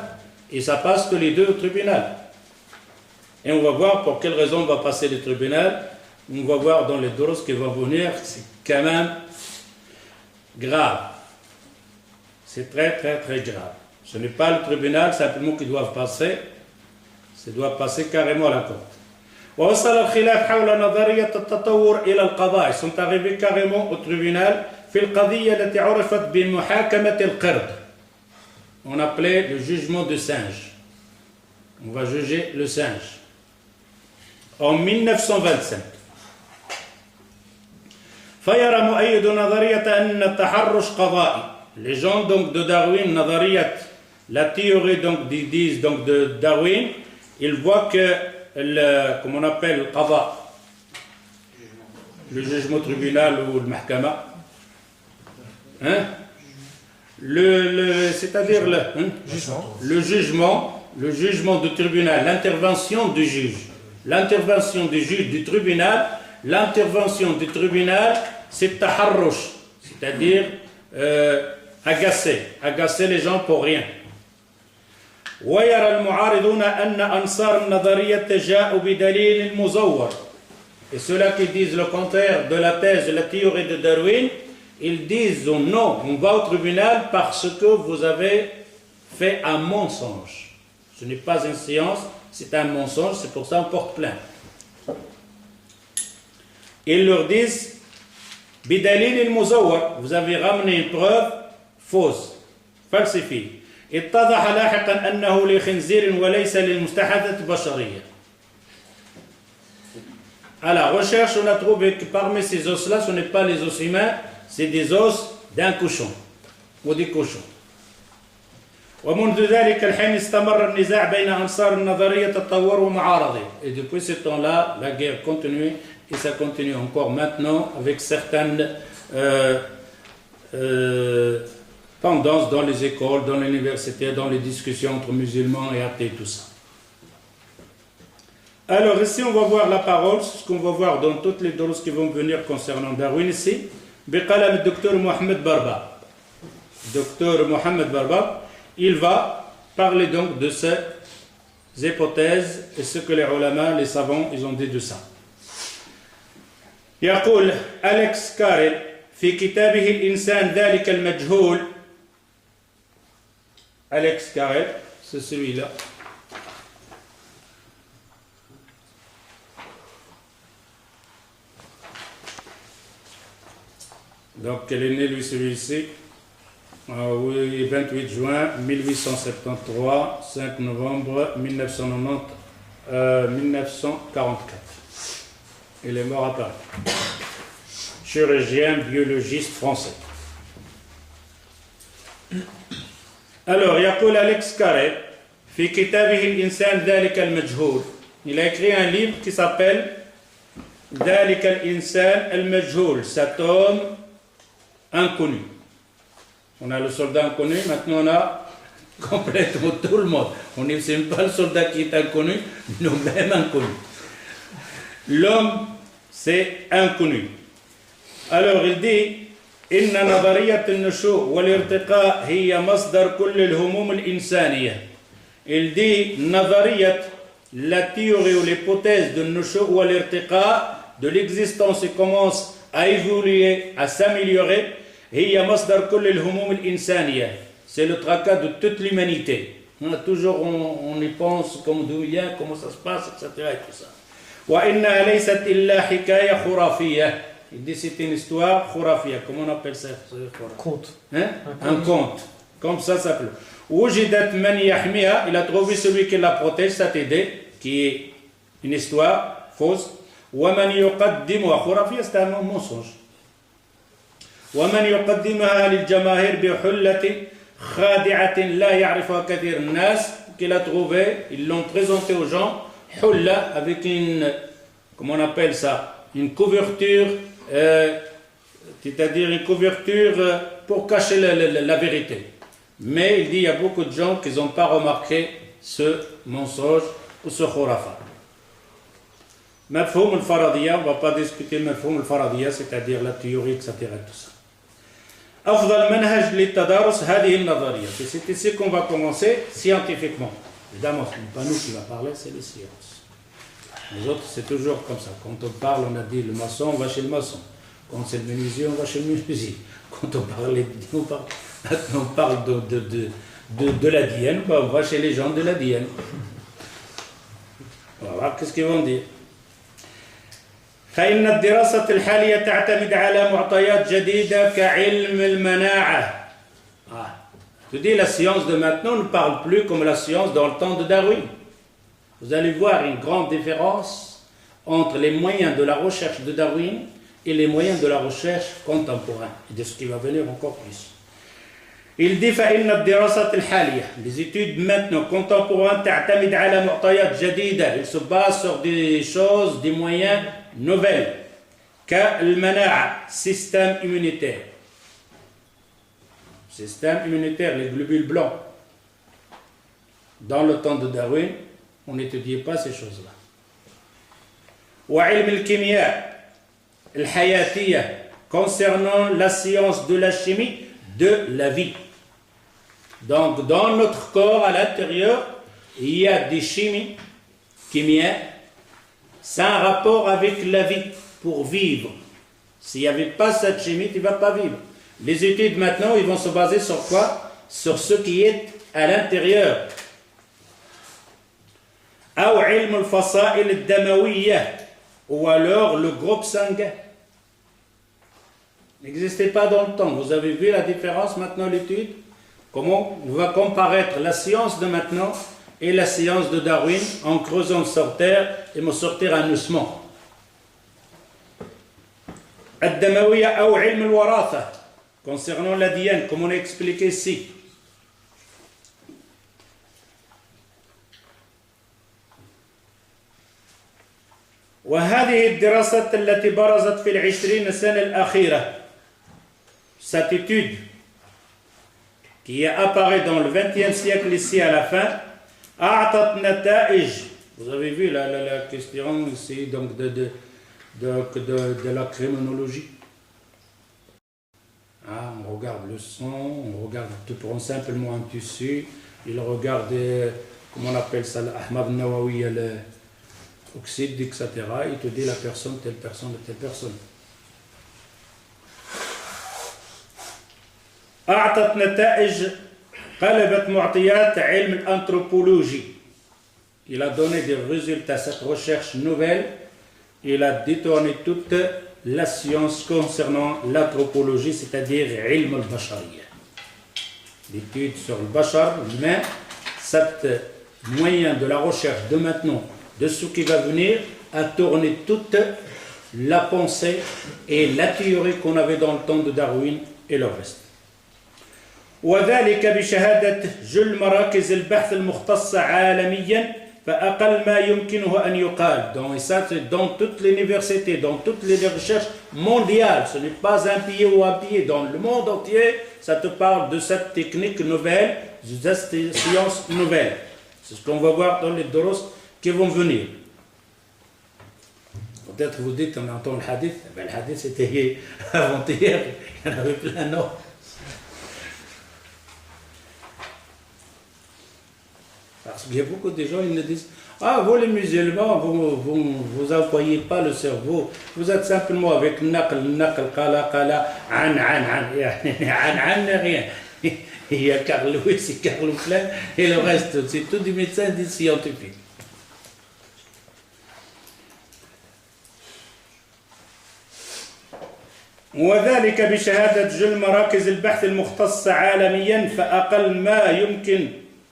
Et ça passe tous les 2 au tribunal. Et on va voir pour quelle raison on va passer le tribunal. On va voir dans les dossiers qui vont venir, c'est quand même grave. C'est très, très, très grave. Ce n'est pas le tribunal simplement qui doit passer, ça doit passer carrément à la cour. ووصل الخلاف حول نظرية التطور إلى القضاء. Ils sont arrivés carrément au tribunal في القضية التي عرفت بمحاكمة القرد. On appelait le jugement de singe. On va juger le singe. En 1925. فيرى مؤيد نظرية أن التحرش قضائي. Les gens donc de Darwin, la théorie donc disent donc de Darwin, ils voient que comme on appelle le qada, le jugement tribunal ou le mahkama, hein? C'est-à-dire le jugement du tribunal, l'intervention du juge du tribunal, l'intervention du tribunal, c'est taharrush, c'est-à-dire agacer les gens pour rien. ويرى المعارضون أن أنصار النظرية جاءوا بدليل مزور. Et ceux-là qui disent le contraire de la thèse de la théorie de Darwin, ils disent non, on va au tribunal parce que vous avez fait un mensonge. Ce n'est pas une science, c'est un mensonge, c'est pour ça qu'on porte plainte. Ils leur disent بدليل المزور, vous avez ramené une preuve fausse, falsifiée. اتضح لاحقا أنه لخنزير وليس للمستحدثة بشرية. À la recherche, on a trouvé que parmi ces os-là, ce n'est pas les os humains, c'est des os d'un cochon ou des cochons. ومنذ ذلك الحين استمر النزاع بين أنصار النظرية التطور ومعارضيه. Et depuis ce temps-là, la guerre continue et ça continue encore maintenant avec certaines tendances dans les écoles, dans les universités, dans les discussions entre musulmans et athées, tout ça. Alors ici on va voir la parole, ce qu'on va voir dans toutes les doses qui vont venir concernant Darwin ici. بقلم الدكتور محمد بربا. Docteur Mohamed Barba, il va parler donc de ces hypothèses et ce que les ulama, les savants, ils ont dit de ça. يقول أليكس كارل في كتابه الإنسان ذلك المجهول. Alex Carrel, c'est celui-là. Donc, elle est née, lui, celui-ci, oui, 28 juin 1873, 5 novembre 1944. Il est mort à Paris. Chirurgien, biologiste français. Alors, يقول Alex Carrel, في كتابه الإنسان ذلك المجهول. Il a écrit un livre qui s'appelle ذلك الإنسان المجهول, cet homme inconnu. On a le soldat inconnu, maintenant on a complètement tout le monde. On n'est même pas le soldat qui est inconnu, nous-mêmes inconnus. L'homme, c'est inconnu. Alors il dit إن نظرية النشوء والارتقاء هي مصدر كل الهموم الإنسانية. Il dit نظرية, la théorie ou l'hypothèse de النشوء والارتقاء, de l'existence qui commence à évoluer, à s'améliorer, هي مصدر كل الهموم الإنسانية. C'est le tracas de toute l'humanité. Toujours on y pense comme d'où il vient, comment ça se passe, etc. et tout ça. وإنها ليست إلا حكاية خرافية. Il dit c'est une histoire khurafia. Comment on appelle ça? Conte. Hein? Un conte. Comme ça s'appelle. Wujidat man yahmiha. Il a trouvé celui qui la protège, cette idée, qui est une histoire fausse. Wa man yuqaddimuha. Khurafia, c'est un mensonge. Wa man yuqaddimuha lil jamahir bi hullatin khadi'atin la ya'rifuha kathir an-nas. Qu'il a trouvé, ils l'ont présenté aux gens. Hulla, avec une, comment on appelle ça? Une couverture. C'est-à-dire une couverture pour cacher la vérité. Mais il dit il y a beaucoup de gens qui n'ont pas remarqué ce mensonge ou ce khurafa. Mafhoum al-Faradiyya, on ne va pas discuter Mafhoum al-Faradiyya, c'est-à-dire la théorie, etc. Tout ça. أفضل منهج للتدارس هذه النظرية. C'est ici qu'on va commencer scientifiquement. Évidemment, ce n'est pas nous qui va parler, c'est les sciences. Les autres, c'est toujours comme ça. Quand on parle, on a dit le maçon, on va chez le maçon. Quand c'est le menuisier, on va chez le menuisier. Quand on parle de la Dienne, on va chez les gens de la Dienne. Voilà, qu'est-ce qu'ils vont dire? فإن الدراسة الحالية تعتمد على معطيات جديدة كعلم المناعة. Je dis la science de maintenant ne parle plus comme la science dans le temps de Darwin. Vous allez voir une grande différence entre les moyens de la recherche de Darwin et les moyens de la recherche contemporaine, et de ce qui va venir encore plus. Il dit فإن الدراسة الحالية, les études maintenant contemporaines تعتمد على معطيات جديدة, ils se basent sur des choses, des moyens nouvelles, كالمناعة, système immunitaire. Système immunitaire, les globules blancs. Dans le temps de Darwin, on n'étudiait pas ces choses-là. وعلم الكيمياء الحياتية, concernant la science de la chimie de la vie. Donc, dans notre corps, à l'intérieur, il y a des chimies, chimiens, c'est un rapport avec la vie, pour vivre. S'il n'y avait pas cette chimie, tu ne vas pas vivre. Les études maintenant, ils vont se baser sur quoi? Sur ce qui est à l'intérieur. أو علم الفصائل الدموية, ou alors le groupe sanguin. N'existait pas dans le temps. Vous avez vu la différence maintenant, l'étude? Comment va comparaître la science de maintenant et la science de Darwin en creusant sur terre et me sortir un ossement. الدموية أو علم الوراثة, concernant l'ADN, comme on a expliqué ici. وهذه الدراسة التي برزت في العشرين سنة الأخيرة, cette étude qui est apparue dans le XXe siècle ici à la fin, أعطت نتائج. Vous avez vu la question ici donc de la criminologie. Ah, on regarde le sang, on regarde, tu prends simplement un tissu, il regarde, comment on appelle ça, l'Ahmad Nawawi, l'oxyde, etc. Il te dit la personne, telle personne, telle personne. أعطت نتائج قلبت معطيات علم الأنثروبولوجي. Il a donné des résultats, cette recherche nouvelle, il a détourné toute la science concernant l'anthropologie, c'est-à-dire ilm al-bashariya. L'étude sur le bashar, l'humain, cet moyen de la recherche de maintenant, de ce qui va venir, a tourné toute la pensée et la théorie qu'on avait dans le temps de Darwin et le reste. وذلك بشهادة جل مراكز البحث المختصة عالميا فأقل ما يمكنه أن يقال. Donc, et ça, c'est dans toutes les universités, dans toutes les recherches mondiales. Ce n'est pas un pays ou un pays. Dans le monde entier, ça te parle de cette technique nouvelle, de cette science nouvelle. C'est ce qu'on va voir dans les doros qui vont venir. Peut-être vous dites, on entend le hadith. Ben, le hadith, c'était avant-hier. Il y en avait plein, non? Parce qu'il y a beaucoup de gens, ils me disent « Ah, vous les musulmans, vous employez pas le cerveau, vous êtes simplement avec naql, qala, an, rien. » Il y a Carl Lewis et Carl Klein, et le reste, c'est tous des médecins, des scientifiques. وذلك بشهادة جل مراكز البحث المختصة عالميا فأقل ما يمكن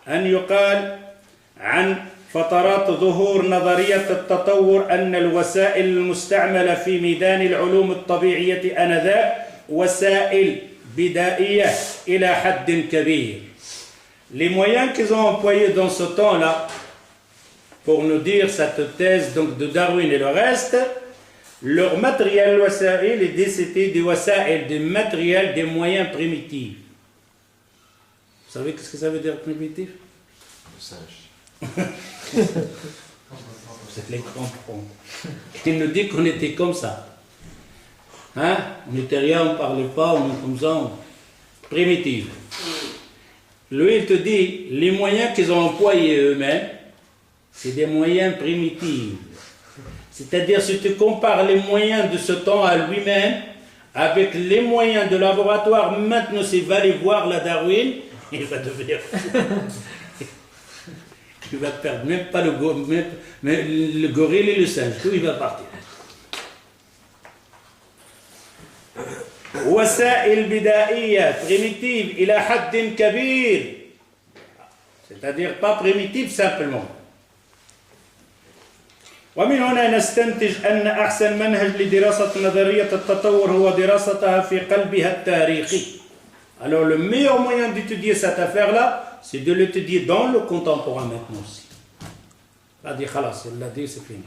أن يقال عن فترات ظهور نظرية التطور أن الوسائل المستعملة في ميدان العلوم الطبيعية آنذاك وسائل بدائية إلى حد كبير. Les moyens qu'ils ont employés dans ce temps-là pour nous dire cette thèse donc de Darwin et le reste, leur matériel wasa'il, c'était des wasa'il, des matériels, des moyens primitifs. Vous savez ce que ça veut dire primitif? Le singe. Vous allez comprendre. Il nous dit qu'on était comme ça. Hein? On n'était rien, on ne parlait pas, on est comme ça, primitif. Lui, il te dit, les moyens qu'ils ont employés eux-mêmes, c'est des moyens primitifs. C'est-à-dire, si tu compares les moyens de ce temps à lui-même, avec les moyens de laboratoire, maintenant, s'il va aller voir la Darwin, il va devenir fou. Il va perdre, même pas le gorille et le singe, tout il va partir. وسائل بدائية primitive إلى حد كبير, c'est-à-dire pas primitive simplement. ومن هنا نستنتج أن أحسن منهج لدراسة نظرية التطور هو دراستها في قلبها التاريخي. Alors le meilleur moyen d'étudier cette affaire-là, c'est de l'étudier dans le contemporain maintenant aussi. Il a dit, خلاص, il l'a dit, c'est fini.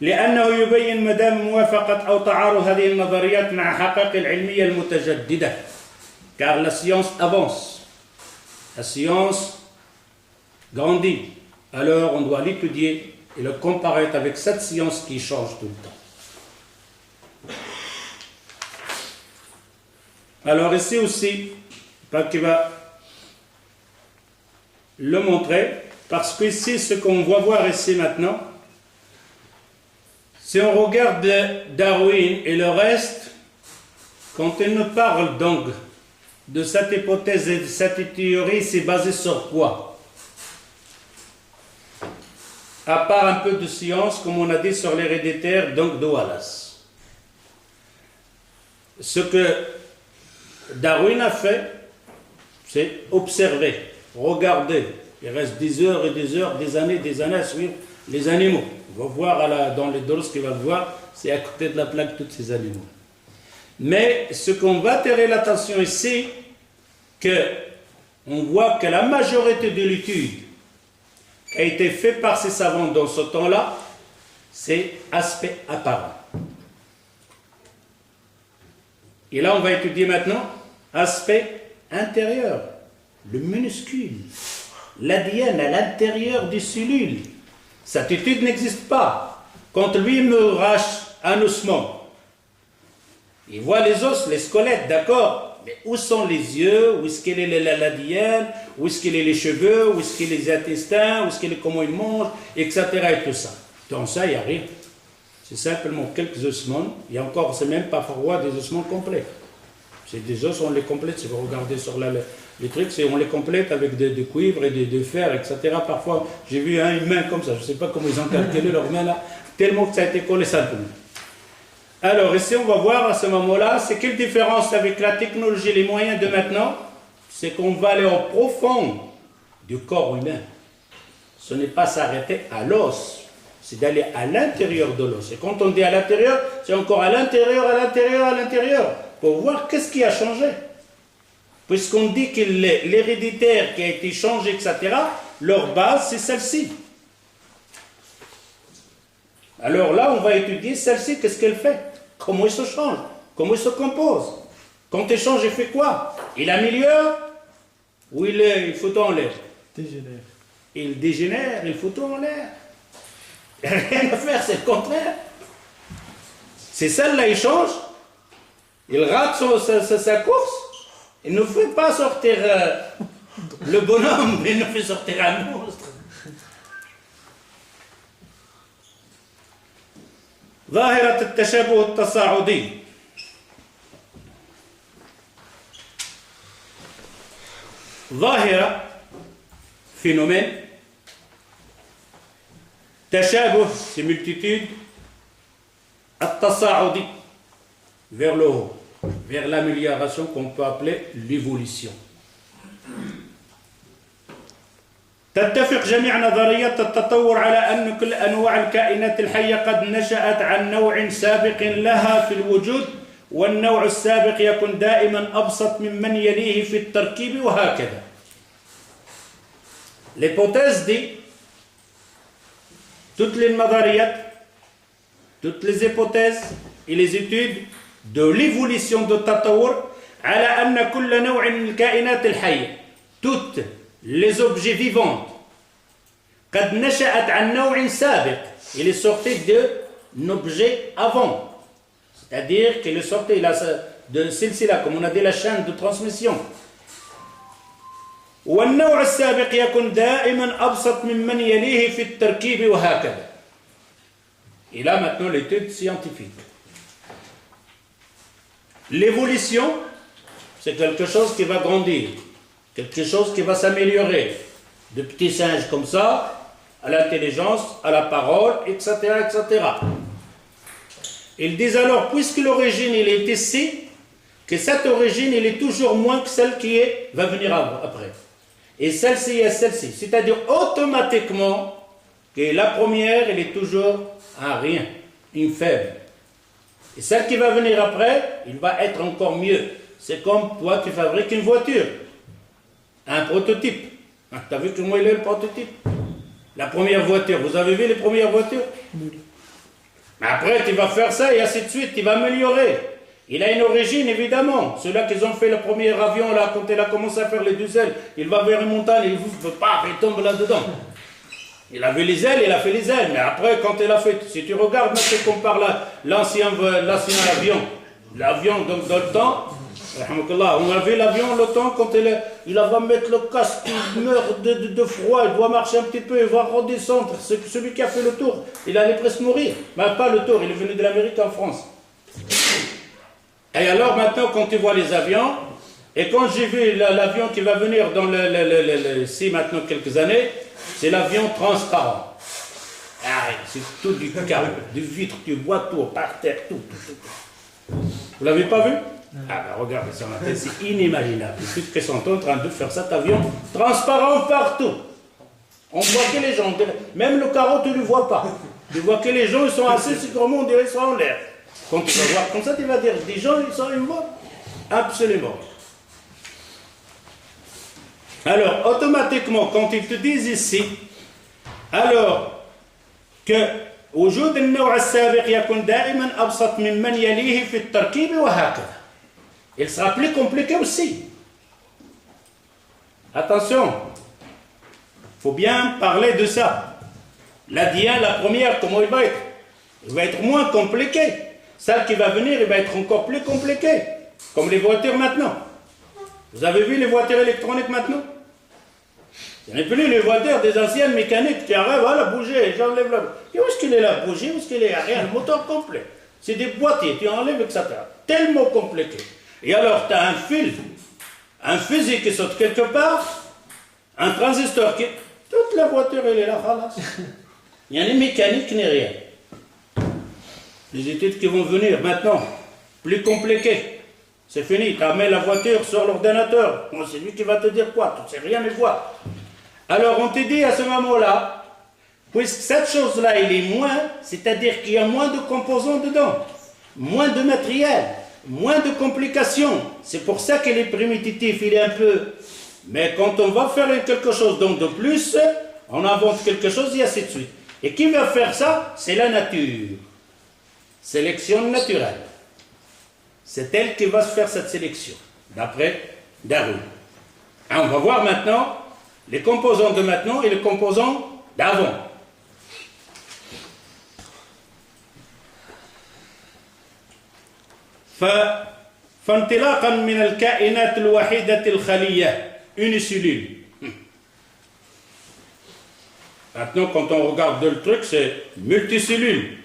لأنه يبين مدى موافقة أو تعارض هذه النظريات مع حقائق العلمية المتجددة. Car la science avance, la science grandit. Alors on doit l'étudier et le comparer avec cette science qui change tout le temps. Alors ici aussi, qui va le montrer, parce que ici, ce qu'on va voir ici maintenant, si on regarde Darwin et le reste, quand il nous parle donc de cette hypothèse et de cette théorie, c'est basé sur quoi? À part un peu de science, comme on a dit sur l'héréditaire, donc de Wallace. Ce que Darwin a fait, c'est observer, regarder. Il reste des heures et des heures, des années à suivre les animaux. On va voir dans les doses qu'il va voir, c'est à côté de la plaque tous ces animaux. Mais ce qu'on va attirer l'attention ici, qu'on voit que la majorité de l'étude qui a été faite par ces savants dans ce temps-là, c'est aspect apparent. Et là, on va étudier maintenant aspect intérieur, le minuscule, l'ADN à l'intérieur des cellules. Cette étude n'existe pas. Quand lui me rache un ossement, il voit les os, les squelettes, d'accord, mais où sont les yeux, où est-ce qu'il est l'ADN, où est-ce qu'il est les cheveux, où est-ce qu'il est les intestins, où est-ce qu'il est comment il mange, etc. et tout ça. Dans ça, il n'y a rien. C'est simplement quelques ossements, et encore, c'est même pas parfois des ossements complets. C'est des os, on les complète, si vous regardez sur les trucs, on les complète avec de cuivre et de fer, etc. Parfois, j'ai vu une main comme ça, je ne sais pas comment ils ont calculé leur main là, tellement que ça a été collé simplement. Alors ici, on va voir à ce moment-là, c'est quelle différence avec la technologie et les moyens de maintenant? C'est qu'on va aller au profond du corps humain. Ce n'est pas s'arrêter à l'os, c'est d'aller à l'intérieur de l'os. Et quand on dit à l'intérieur, c'est encore à l'intérieur, à l'intérieur, à l'intérieur, pour voir qu'est-ce qui a changé. Puisqu'on dit que l'héréditaire qui a été changé, etc., leur base, c'est celle-ci. Alors là, on va étudier celle-ci, qu'est-ce qu'elle fait? Comment il se change? Comment il se compose? Quand il change, il fait quoi? Il améliore ou il fout en l'air? Dégénère. Il dégénère, il fout en l'air. Rien à faire, c'est le contraire. C'est celle-là, il change, il rate sa course, il ne fait pas sortir le bonhomme, il nous fait sortir un monstre. ظاهرة التشابه التصاعدي. ظاهرة phénomène تشابه similitude التصاعدي vers le haut, vers l'amélioration qu'on peut appeler l'évolution. تتفق جميع نظريات التطور على أن كل أنواع الكائنات الحية قد نشأت عن نوع سابق لها في الوجود، والنوع السابق يكون دائما أبسط ممن يليه في التركيب وهكذا. L'hypothèse dit, toutes les نظريات, toutes les hypothèses et les études de l'évolution de التطور على أن كل نوع من الكائنات الحية, toutes les objets vivants, قد نشأت عن نوع سابق, il est sorti d'un objet avant, c'est-à-dire qu'il est sorti de silsila, comme on a dit la chaîne de transmission. والنوع السابق يكون دائما أبسط ممن يليه في التركيب وهكذا. Et là maintenant l'étude scientifique. L'évolution, c'est quelque chose qui va grandir, quelque chose qui va s'améliorer, de petits singes comme ça, à l'intelligence, à la parole, etc., etc. Ils disent alors, puisque l'origine il est ici, que cette origine il est toujours moins que celle qui va venir après. Et celle-ci est celle-ci. C'est-à-dire automatiquement que la première elle est toujours un rien, une faible. Et celle qui va venir après, il va être encore mieux. C'est comme toi tu fabriques une voiture. Un prototype. Tu as vu comment il est le prototype? La première voiture, vous avez vu les premières voitures? Mais après, tu vas faire ça et ainsi de suite, tu vas améliorer. Il a une origine, évidemment. Ceux-là qui ont fait le premier avion, là, quand il a commencé à faire les deux ailes, il va vers une montagne, il tombe là-dedans. Il avait les ailes, il a fait les ailes. Mais après, quand il a fait, si tu regardes, tu compares l'ancien avion, l'avion donc dans le temps, on a vu l'avion le temps quand il va mettre le casque, il meurt de froid, il doit marcher un petit peu, il va redescendre. C'est celui qui a fait le tour, il allait presque mourir. Mais pas le tour, il est venu de l'Amérique en France. Et alors maintenant, quand tu vois les avions, et quand j'ai vu l'avion qui va venir dans ici maintenant quelques années, c'est l'avion transparent. Ah, c'est tout du câble, du vitre, tu vois tout, par terre, tout. Vous l'avez pas vu? Ah ben regardez sur la tête, c'est inimaginable. Puisqu'ils sont en train de faire cet avion transparent partout. On voit que les gens, même le carreau tu ne le vois pas. Tu vois que les gens ils sont assis, c'est comme on dirait, ils sont en l'air. Quand tu vas voir comme ça, tu vas dire, des gens, ils sont morts. Absolument. Alors, automatiquement, quand ils te disent ici, alors que وجود النوع السابق يكون دائما أبسط ممن يليه في التركيب وهكذا. Il sera plus compliqué aussi. Attention, il faut bien parler de ça. L'adien, la première, comment il va être? Il va être moins compliqué. Celle qui va venir, il va être encore plus compliqué. Comme les voitures maintenant. Vous avez vu les voitures électroniques maintenant? Ce n'est plus les voitures des anciennes mécaniques qui arrivent à la bouger, j'enlève la bougie. Et où est-ce qu'il est la bougie? Où est-ce qu'il est? Rien, le moteur complet. C'est des boîtiers, tu enlèves, etc. Tellement compliqué. Et alors, tu as un fusil qui saute quelque part, un transistor qui... Toute la voiture, elle est là, khalas. Il n'y a ni mécanique ni rien. Les études qui vont venir maintenant, plus compliquées. C'est fini, tu mets la voiture sur l'ordinateur. Bon, c'est lui qui va te dire quoi, tu ne sais rien mais voir. Alors on te dit à ce moment-là, puisque cette chose-là, elle est moins, c'est-à-dire qu'il y a moins de composants dedans, moins de matériel, moins de complications. C'est pour ça qu'il est primitif, il est un peu... Mais quand on va faire quelque chose donc de plus, on invente quelque chose et ainsi de suite. Et qui va faire ça? C'est la nature. Sélection naturelle. C'est elle qui va se faire cette sélection, d'après Darwin. Et on va voir maintenant les composants de maintenant et les composants d'avant. فانطلاقا من الكائنات الوحيدة الخلية unicellule. Maintenant, quand on regarde le truc, c'est multicellule.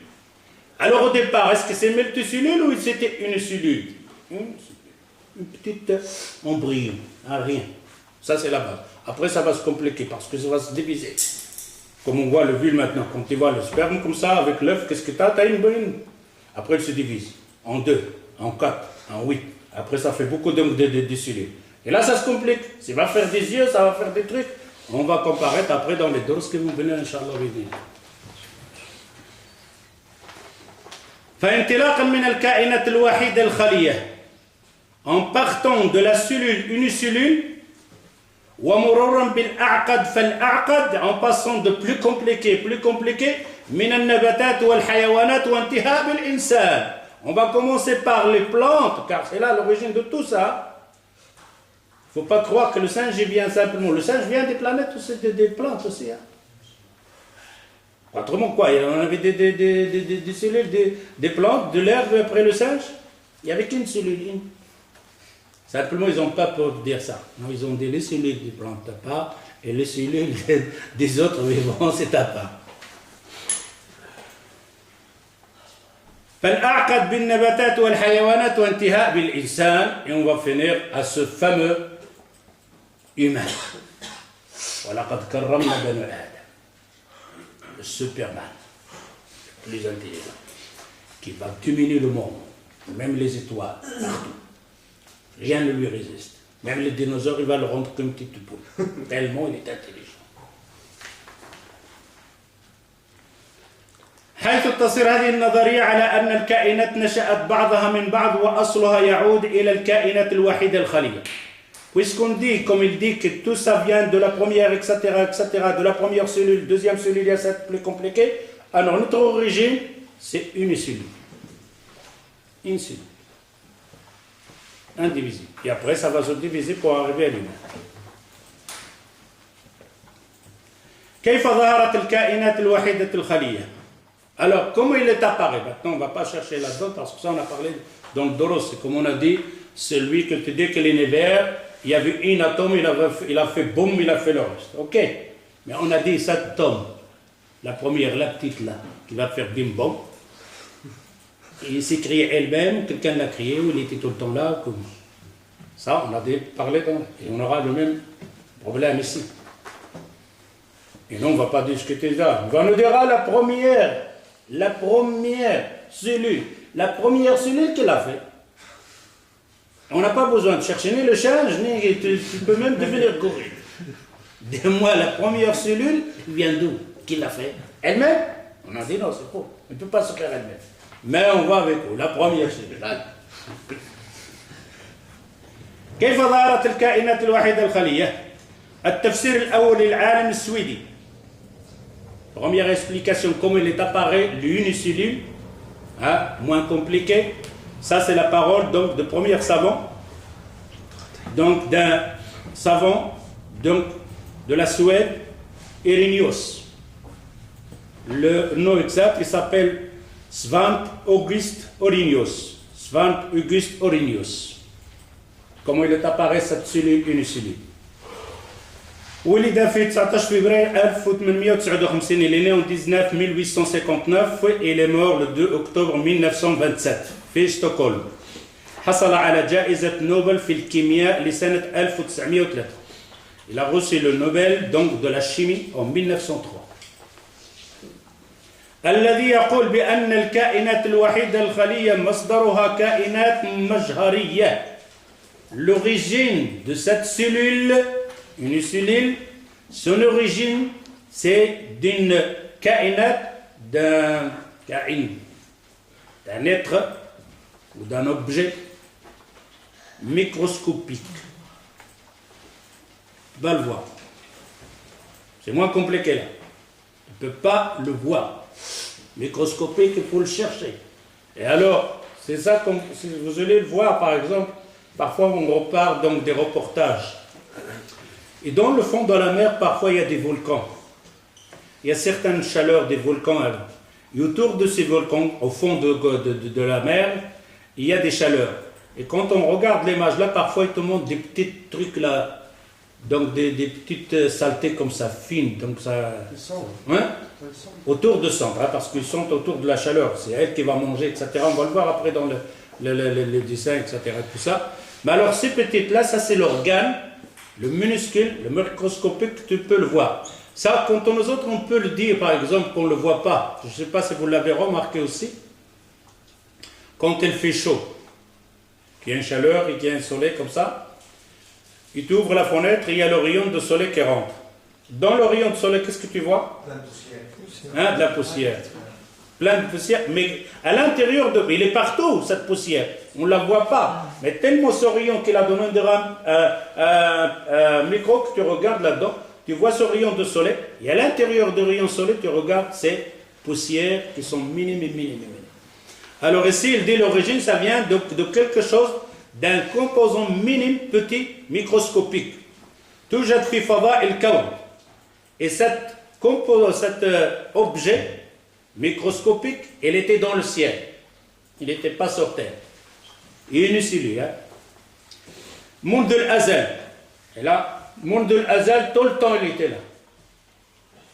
Alors au départ, est-ce que c'est multicellule ou c'était unicellule? Une petite embryon, rien. Ça c'est la base. Après ça va se compliquer parce que ça va se diviser. Comme on voit le vulve maintenant, quand tu vois le sperme comme ça, avec l'œuf, qu'est-ce que tu as? Tu as une brune. Après il se divise en 2, en 4, en 8. Après ça fait beaucoup de cellules. Et là ça se complique. Ça va faire des yeux, ça va faire des trucs. On va comparer après dans les doses que vous venez, Inch'Allah. فانطلاقا من الكائنات الوحيدة الخلية en partant de la cellule unicellule ومرورا بالأعقد فالأعقد en passant de plus compliqué من النباتات والحيوانات وانتهاء بالإنسان. On va commencer par les plantes car c'est là l'origine de tout ça. Il ne faut pas croire que le singe vient simplement. Le singe vient des planètes aussi, des plantes aussi. Hein. Autrement quoi, il y en avait des cellules, des plantes, de l'herbe après le singe. Il n'y avait qu'une cellule. Simplement, ils n'ont pas pour dire ça. Non, ils ont dit les cellules des plantes à part et les cellules des autres vivants, c'est à part. فالأعقد بالنباتات والحيوانات وانتهاء بالإنسان. Et on va finir à ce fameux humain. ولقد كرمنا بني آدم. Le Superman, le plus intelligent, qui va dominer le monde, même les étoiles, partout. Rien ne lui résiste. Même les dinosaures, il va le rendre comme une petite poule. Tellement il est intelligent. حيث تصير هذه النظرية على أن الكائنات نشأت بعضها من بعض وأصلها يعود إلى الكائنات الوحيدة الخلية. Puisqu'on dit, comme il dit, que tout ça vient de la première, etc., de la première cellule, deuxième cellule, il y a ça plus compliqué. Alors notre origine, c'est une cellule. Une cellule. Indivisible. Et après, ça va se diviser pour arriver à l'humain. كيف ظهرت الكائنات الوحيدة الخلية? Alors, comment il est apparu? Maintenant, on ne va pas chercher là-dedans parce que ça, on a parlé dans le Doros. C'est comme on a dit, celui que tu dis que l'univers, il y avait un atome, il a fait boum, il a fait le reste. Ok. Mais on a dit cet atome, la première, la petite là, qui va faire bim bom. Il s'est créé elle-même, quelqu'un l'a créé, ou il était tout le temps là. Comme... Ça, on a parlé dans... Et on aura le même problème ici. Et non, on ne va pas discuter ça. On va nous dire la première cellule. La première cellule qu'il a fait. On n'a pas besoin de chercher ni le singe, ni tu peux même devenir gorille. Dis-moi, la première cellule vient d'où? Qui l'a fait? Elle-même? On a dit non, c'est faux. Elle ne peut pas se faire elle-même. Mais on va avec vous. La première cellule. كيف ظهرت الكائنات الوحيدة الخلية؟ التفسير الأول للعالم السويدي. Première explication, comment il est apparu l'unicellule, moins compliqué. Ça, c'est la parole donc de premier savant, donc d'un savant donc de la Suède, Arrhenius. Le nom exact, il s'appelle Svante August Arrhenius. Svante August Arrhenius. Comment il est apparu cette cellule unicellule? ولد في 19 فبراير 1859. Il est né en 1859 et il est mort le 2 octobre 1927 في ستوكهولم. حصل على جائزة نوبل في الكيمياء لسنة 1903. Il a reçu le Nobel donc de la chimie en 1903. الذي يقول بأن الكائنات الوحيدة الخلية مصدرها كائنات مجهرية. L'origine de cette cellule, une cellule, son origine, c'est d'une kainat, d'un être ou d'un objet microscopique. Tu vas le voir. C'est moins compliqué là. Tu ne peux pas le voir. Microscopique, il faut le chercher. Et alors, c'est ça, comme si vous allez le voir par exemple, parfois on repart donc des reportages. Et dans le fond de la mer, parfois il y a des volcans. Il y a certaines chaleurs des volcans. Et autour de ces volcans, au fond de la mer, il y a des chaleurs. Et quand on regarde l'image là, parfois ils te montrent des petits trucs là, donc des petites saletés comme ça, fines, donc ça... Hein? Autour de cendres, hein, parce qu'ils sont autour de la chaleur. C'est elle qui va manger, etc. On va le voir après dans le dessin, etc. Tout ça. Mais alors ces petites là, ça c'est l'organe, le minuscule, le microscopique, tu peux le voir. Ça, quand nous autres, on peut le dire, par exemple, qu'on ne le voit pas. Je ne sais pas si vous l'avez remarqué aussi. Quand il fait chaud, qu'il y a une chaleur et qu'il y a un soleil comme ça, il t'ouvre la fenêtre et il y a le rayon de soleil qui rentre. Dans le rayon de soleil, qu'est-ce que tu vois? Plein de poussière. Hein, de la poussière. Plein de poussière, mais à l'intérieur de... Il est partout, cette poussière. On ne la voit pas. Mais tellement ce rayon qu'il a donné un micro que tu regardes là-dedans, tu vois ce rayon de soleil, et à l'intérieur du rayon de soleil, tu regardes ces poussières qui sont minimes. Alors ici, il dit l'origine, ça vient de quelque chose, d'un composant minime, petit, microscopique. توجد في فضاء الكون. Et cet objet microscopique, il était dans le ciel. Il n'était pas sur terre. Unicellule. Hein? Monde de l'Azal. Et là, monde de l'Azal, tout le temps il était là.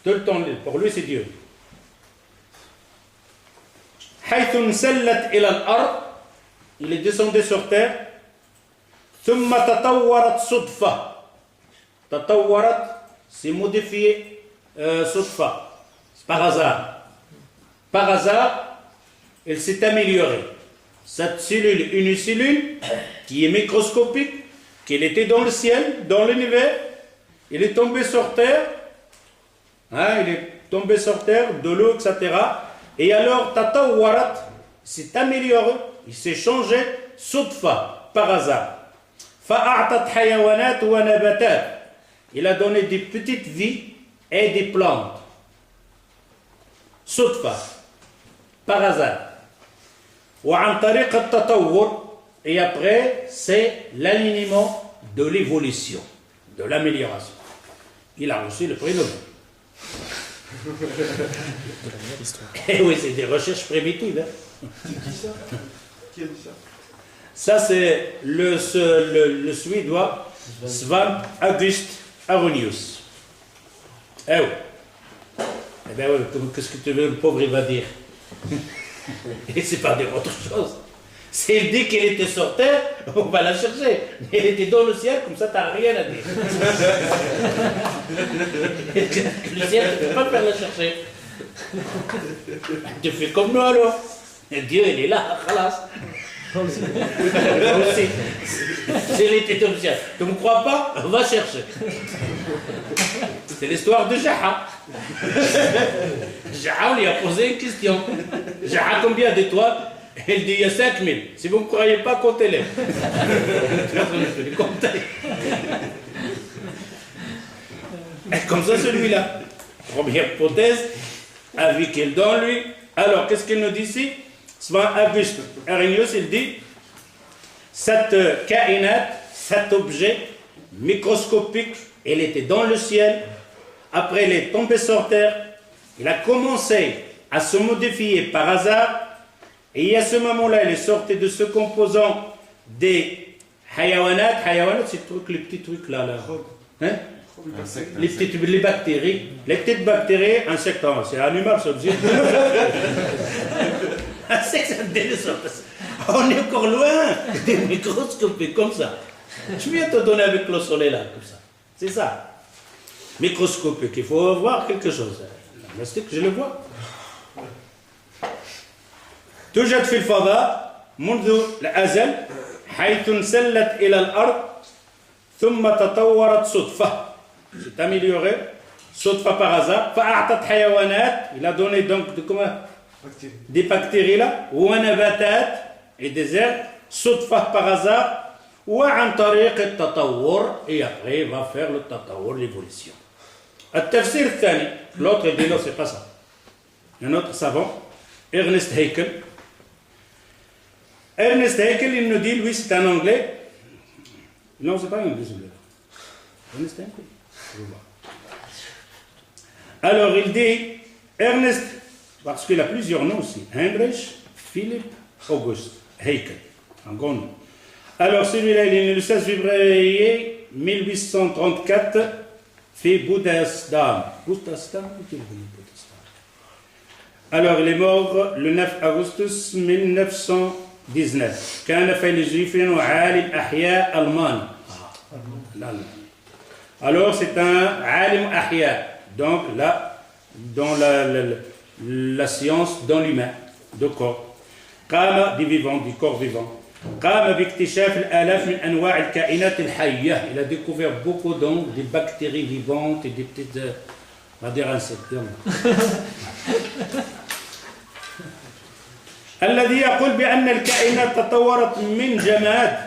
Tout le temps, pour lui c'est Dieu. حيث انسلت إلى الأرض. Il est descendu sur terre. ثم تطورت صدفة. تطورت, c'est modifié صدفة. C'est par hasard. Par hasard, elle s'est améliorée. Cette cellule, une cellule qui est microscopique, qu'elle était dans le ciel, dans l'univers, elle est tombée sur terre, hein, il est tombé sur terre, de l'eau, etc. Et alors, tatawwarat, s'est amélioré, il s'est changé, sudfa, par hasard. Fa'a'tat hayawanat wa nabatat. Il a donné des petites vies et des plantes. Sudfa, par hasard. وعن طريق التطور, et après c'est l'alignement de l'évolution, de l'amélioration. Il a reçu le prix Nobel. Et oui, c'est des recherches primitives. Hein. Qui a dit ça? Ça c'est le Suédois Svante August Arrhenius. Eh oui. Eh bien oui, qu'est-ce que tu veux, le pauvre il va dire? Et c'est pas dire autre chose. S'il dit qu'elle était sur terre, on va la chercher. Mais elle était dans le ciel, comme ça, tu n'as rien à dire. Le ciel, tu ne peux pas faire la chercher. Tu fais comme nous alors. Et Dieu, il est là, khalas. Si elle était dans le ciel, tu ne me crois pas, on va chercher. C'est l'histoire de Jaha. Jaha, on lui a posé une question. J'ai combien d'étoiles? Il dit il y a 5000. Si vous ne me croyez pas, comptez-les. Comme ça, celui-là. Première hypothèse, avis qu'il donne lui. Alors, qu'est-ce qu'il nous dit ici? Auguste Arrhenius, il dit cette kainat, cet objet microscopique, elle était dans le ciel. Après, elle est tombée sur terre. Il a commencé à se modifier par hasard. Et à ce moment-là, elle est sortie de ce composant des hayawanat. Hayawanat, c'est les petits trucs là. Hein? Les bactéries. Les petites bactéries, insectes. C'est animal, ça veut dire. On est encore loin des microscopiques comme ça. Je viens te donner avec le soleil là, comme ça. C'est ça. Microscopique, il faut voir quelque chose. L'astique, je le vois. توجد في الفضاء منذ الأزل حيث انسلت إلى الأرض ثم تطورت صدفة. C'est amélioré, صدفة par hasard. فأعطت حيوانات, il a donné donc des bactéries là, ونباتات et des herbes, صدفة par hasard, وعن طريق التطور, et après il va faire le تطور, l'évolution. التفسير الثاني, l'autre dit non, c'est pas ça. Un autre savant, Ernest Haeckel. Ernest Haeckel, il nous dit, lui, c'est un anglais. Non, c'est pas un anglais, celui-là. Ernest Haeckel. Alors, il dit, Ernest, parce qu'il a plusieurs noms aussi, Heinrich Philipp August Haeckel, un grand nom. Alors, celui-là, il est né le 16 février 1834, fait Budapest. Alors, il est mort le 9 août 1919. كان فيلسوف وعالم أحياء ألماني. Alors, c'est un عالم أحياء. Donc, là, dans la science, dans l'humain, de corps. قام du vivant, du corps vivant. قام باكتشاف الآلاف من أنواع الكائنات الحية. Il a découvert beaucoup donc des bactéries vivantes et des petites, on va dire insectes. الذي يقول بأن الكائنات تطورت من جماد.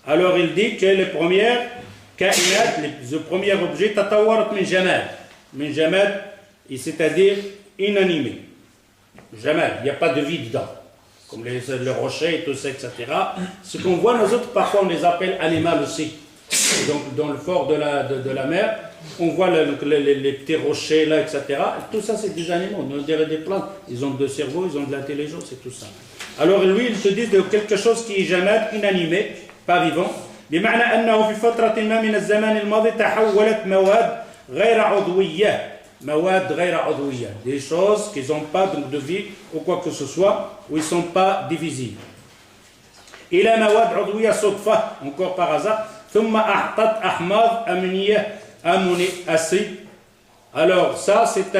Alors il dit que les premières كائنات, les premiers objets تطورت من جماد. من جماد, c'est-à-dire inanimé. Jamais, il n'y a pas de vie dedans. Comme les rochers et tout ça, etc. Ce qu'on voit, nous autres, parfois on les appelle animaux aussi. Donc dans le fort de la mer, on voit les petits rochers là, etc. Tout ça, c'est des animaux. On dirait des plantes. Ils ont de cerveau, ils ont de l'intelligence, c'est tout ça. Alors lui, il se dit de quelque chose qui est jamais inanimé, pas vivant. بمعنى أنه في فترة ما من الزمان الماضي تحولت مواد غير عضوية. مواد غير عضوية. Des choses qui n'ont pas de vie ou quoi que ce soit, où ils ne sont pas divisibles. إلى مواد عضوية صدفة, encore par hasard. ثم أعطت أحماض أمينية acide. Alors ça c'est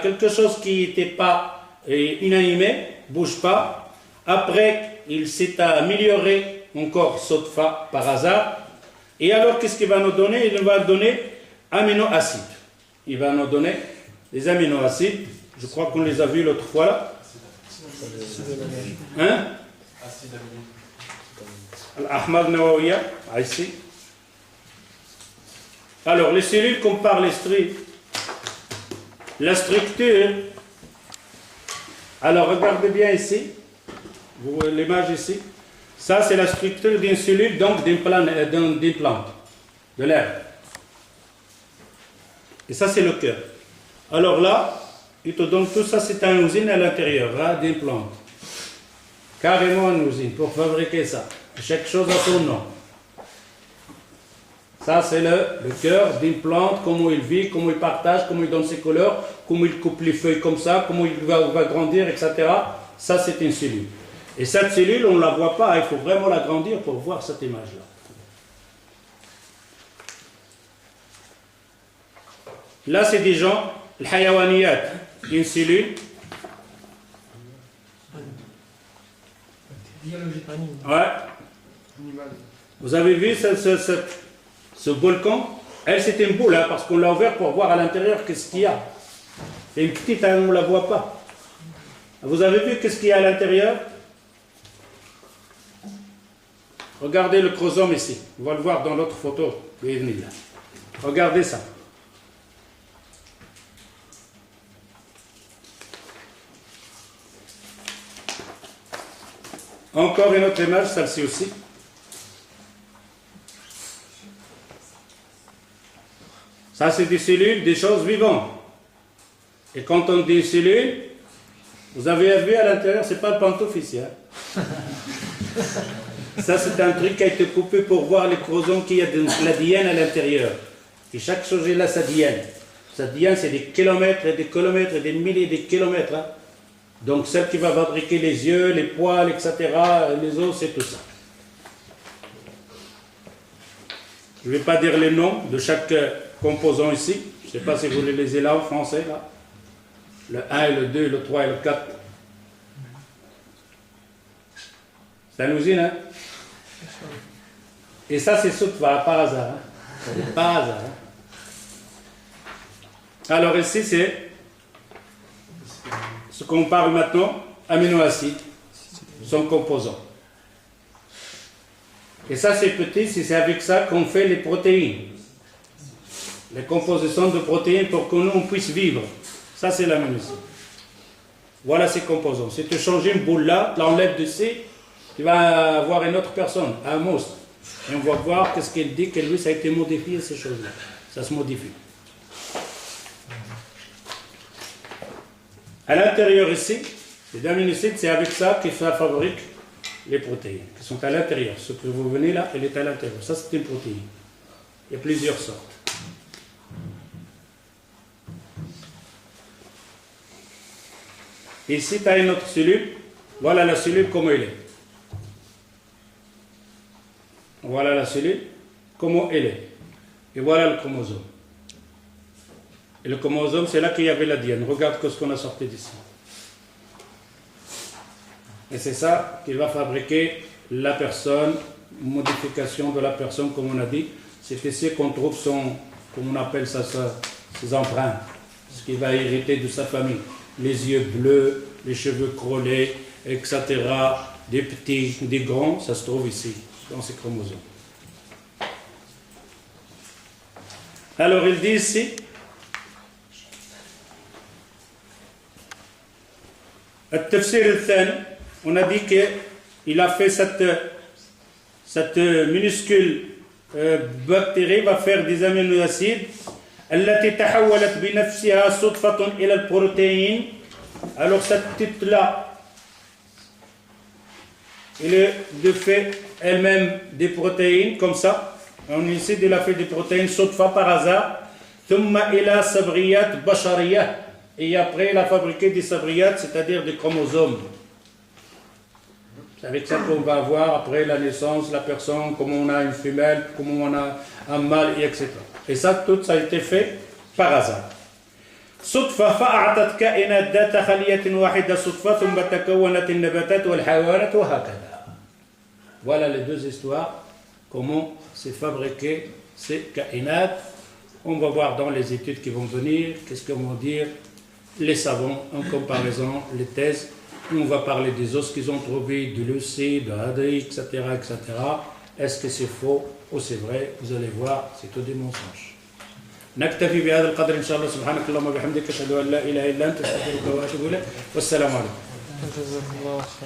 quelque chose qui n'était pas inanimé, bouge pas. Après il s'est amélioré encore sodfa par hasard. Et alors qu'est-ce qu'il va nous donner? Il va donner aminoacides. Il va nous donner des aminoacides. Je crois qu'on les a vus l'autre fois là. Hein? Al-Ahmad Nawawiya, ici. Alors, les cellules qu'on parle, la structure. Alors, regardez bien ici, l'image ici. Ça, c'est la structure d'une cellule, donc d'une plante, de l'herbe. Et ça, c'est le cœur. Alors là, il te donne tout ça, c'est une usine à l'intérieur, hein, d'une plante. Carrément une usine pour fabriquer ça. Chaque chose a son nom. Ça, c'est le cœur d'une plante, comment il vit, comment il partage, comment il donne ses couleurs, comment il coupe les feuilles comme ça, comment il va grandir, etc. Ça, c'est une cellule. Et cette cellule, on ne la voit pas, il faut vraiment la grandir pour voir cette image-là. Là, c'est des gens, le hayawaniyat, une cellule. Ouais. Vous avez vu ce volcan? Elle, c'est une boule, hein, parce qu'on l'a ouvert pour voir à l'intérieur qu'est-ce qu'il y a. C'est une petite, hein, on ne la voit pas. Vous avez vu qu'est-ce qu'il y a à l'intérieur? Regardez le chromosome ici. On va le voir dans l'autre photo. Regardez ça. Encore une autre image, celle-ci aussi. Ça, c'est des cellules, des choses vivantes. Et quand on dit cellules, vous avez vu à l'intérieur, c'est pas le pantoufle ici. Hein. Ça, c'est un truc qui a été coupé pour voir les chromosomes qu'il y a de l'ADN à l'intérieur. Et chaque chose a sa diane. Sa diane, c'est des kilomètres et des kilomètres et des milliers de kilomètres. Hein. Donc, celle qui va fabriquer les yeux, les poils, etc., les os, c'est tout ça. Je ne vais pas dire les noms de chaque composant ici. Je ne sais pas si vous les lisez là en français. Là. Le 1, le 2, le 3 et le 4. C'est une usine, hein? Et ça, c'est Soutfa, par hasard. Hein? Par hasard. Hein? Alors ici, c'est ce qu'on parle maintenant, aminoacides, son composant. Et ça, c'est petit, c'est avec ça qu'on fait les protéines. Les compositions de protéines pour que nous, on puisse vivre. Ça, c'est l'aminoacide. Voilà ces composants. Si tu changes une boule là, tu l'enlèves dessus, tu vas avoir une autre personne, un monstre. Et on va voir qu'est-ce qu'elle dit, que lui, ça a été modifié, ces choses-là. Ça se modifie. À l'intérieur ici, les aminoacides, c'est avec ça que ça fabrique les protéines, qui sont à l'intérieur. Ce que vous venez là, elle est à l'intérieur. Ça, c'est une protéine. Il y a plusieurs sortes. Ici, tu as une autre cellule. Voilà la cellule comme elle est. Voilà la cellule, comment elle est. Et voilà le chromosome. Et le chromosome, c'est là qu'il y avait l'ADN. Regarde ce qu'on a sorti d'ici. Et c'est ça qui va fabriquer la personne, modification de la personne, comme on a dit. C'est ici qu'on trouve son, comme on appelle ça, ses empreintes. Ce qui va hériter de sa famille. Les yeux bleus, les cheveux crôlés, etc. Des petits, des grands, ça se trouve ici, dans ces chromosomes. Alors il dit ici, on a dit qu'il a fait cette minuscule bactérie va faire des aminoacides التي تحولت بنفسها صدفة إلى البروتين. Alors cette petite là, elle est de fait elle-même des protéines comme ça. On essaie de la faire des protéines صدفة par hasard. ثم إلى صبغيات بشرية. Et après, il a fabriqué des sabriyates, c'est-à-dire des chromosomes. C'est avec ça qu'on va voir après la naissance, la personne, comment on a une femelle, comment on a un mâle, etc. Et ça, tout ça a été fait par hasard. صدفة فأعطت كائنات ذات خلية واحدة صدفة ثم تكونت النباتات والحيوانات وهكذا. Voilà les deux histoires, comment c'est fabriqué ces kainat. On va voir dans les études qui vont venir, qu'est-ce qu'ils vont dire les savants en comparaison, les thèses. On va parler des os qu'ils ont trouvés, de l'EC, de l'ADI, etc., etc. Est-ce que c'est faux ou c'est vrai? Vous allez voir, c'est tout des mensonges. نكتفي بهذا القدر إن شاء الله. سبحانك اللهم وبحمدك أشهد أن لا إله إلا أنت أستغفرك وأتوب إليك والسلام عليكم.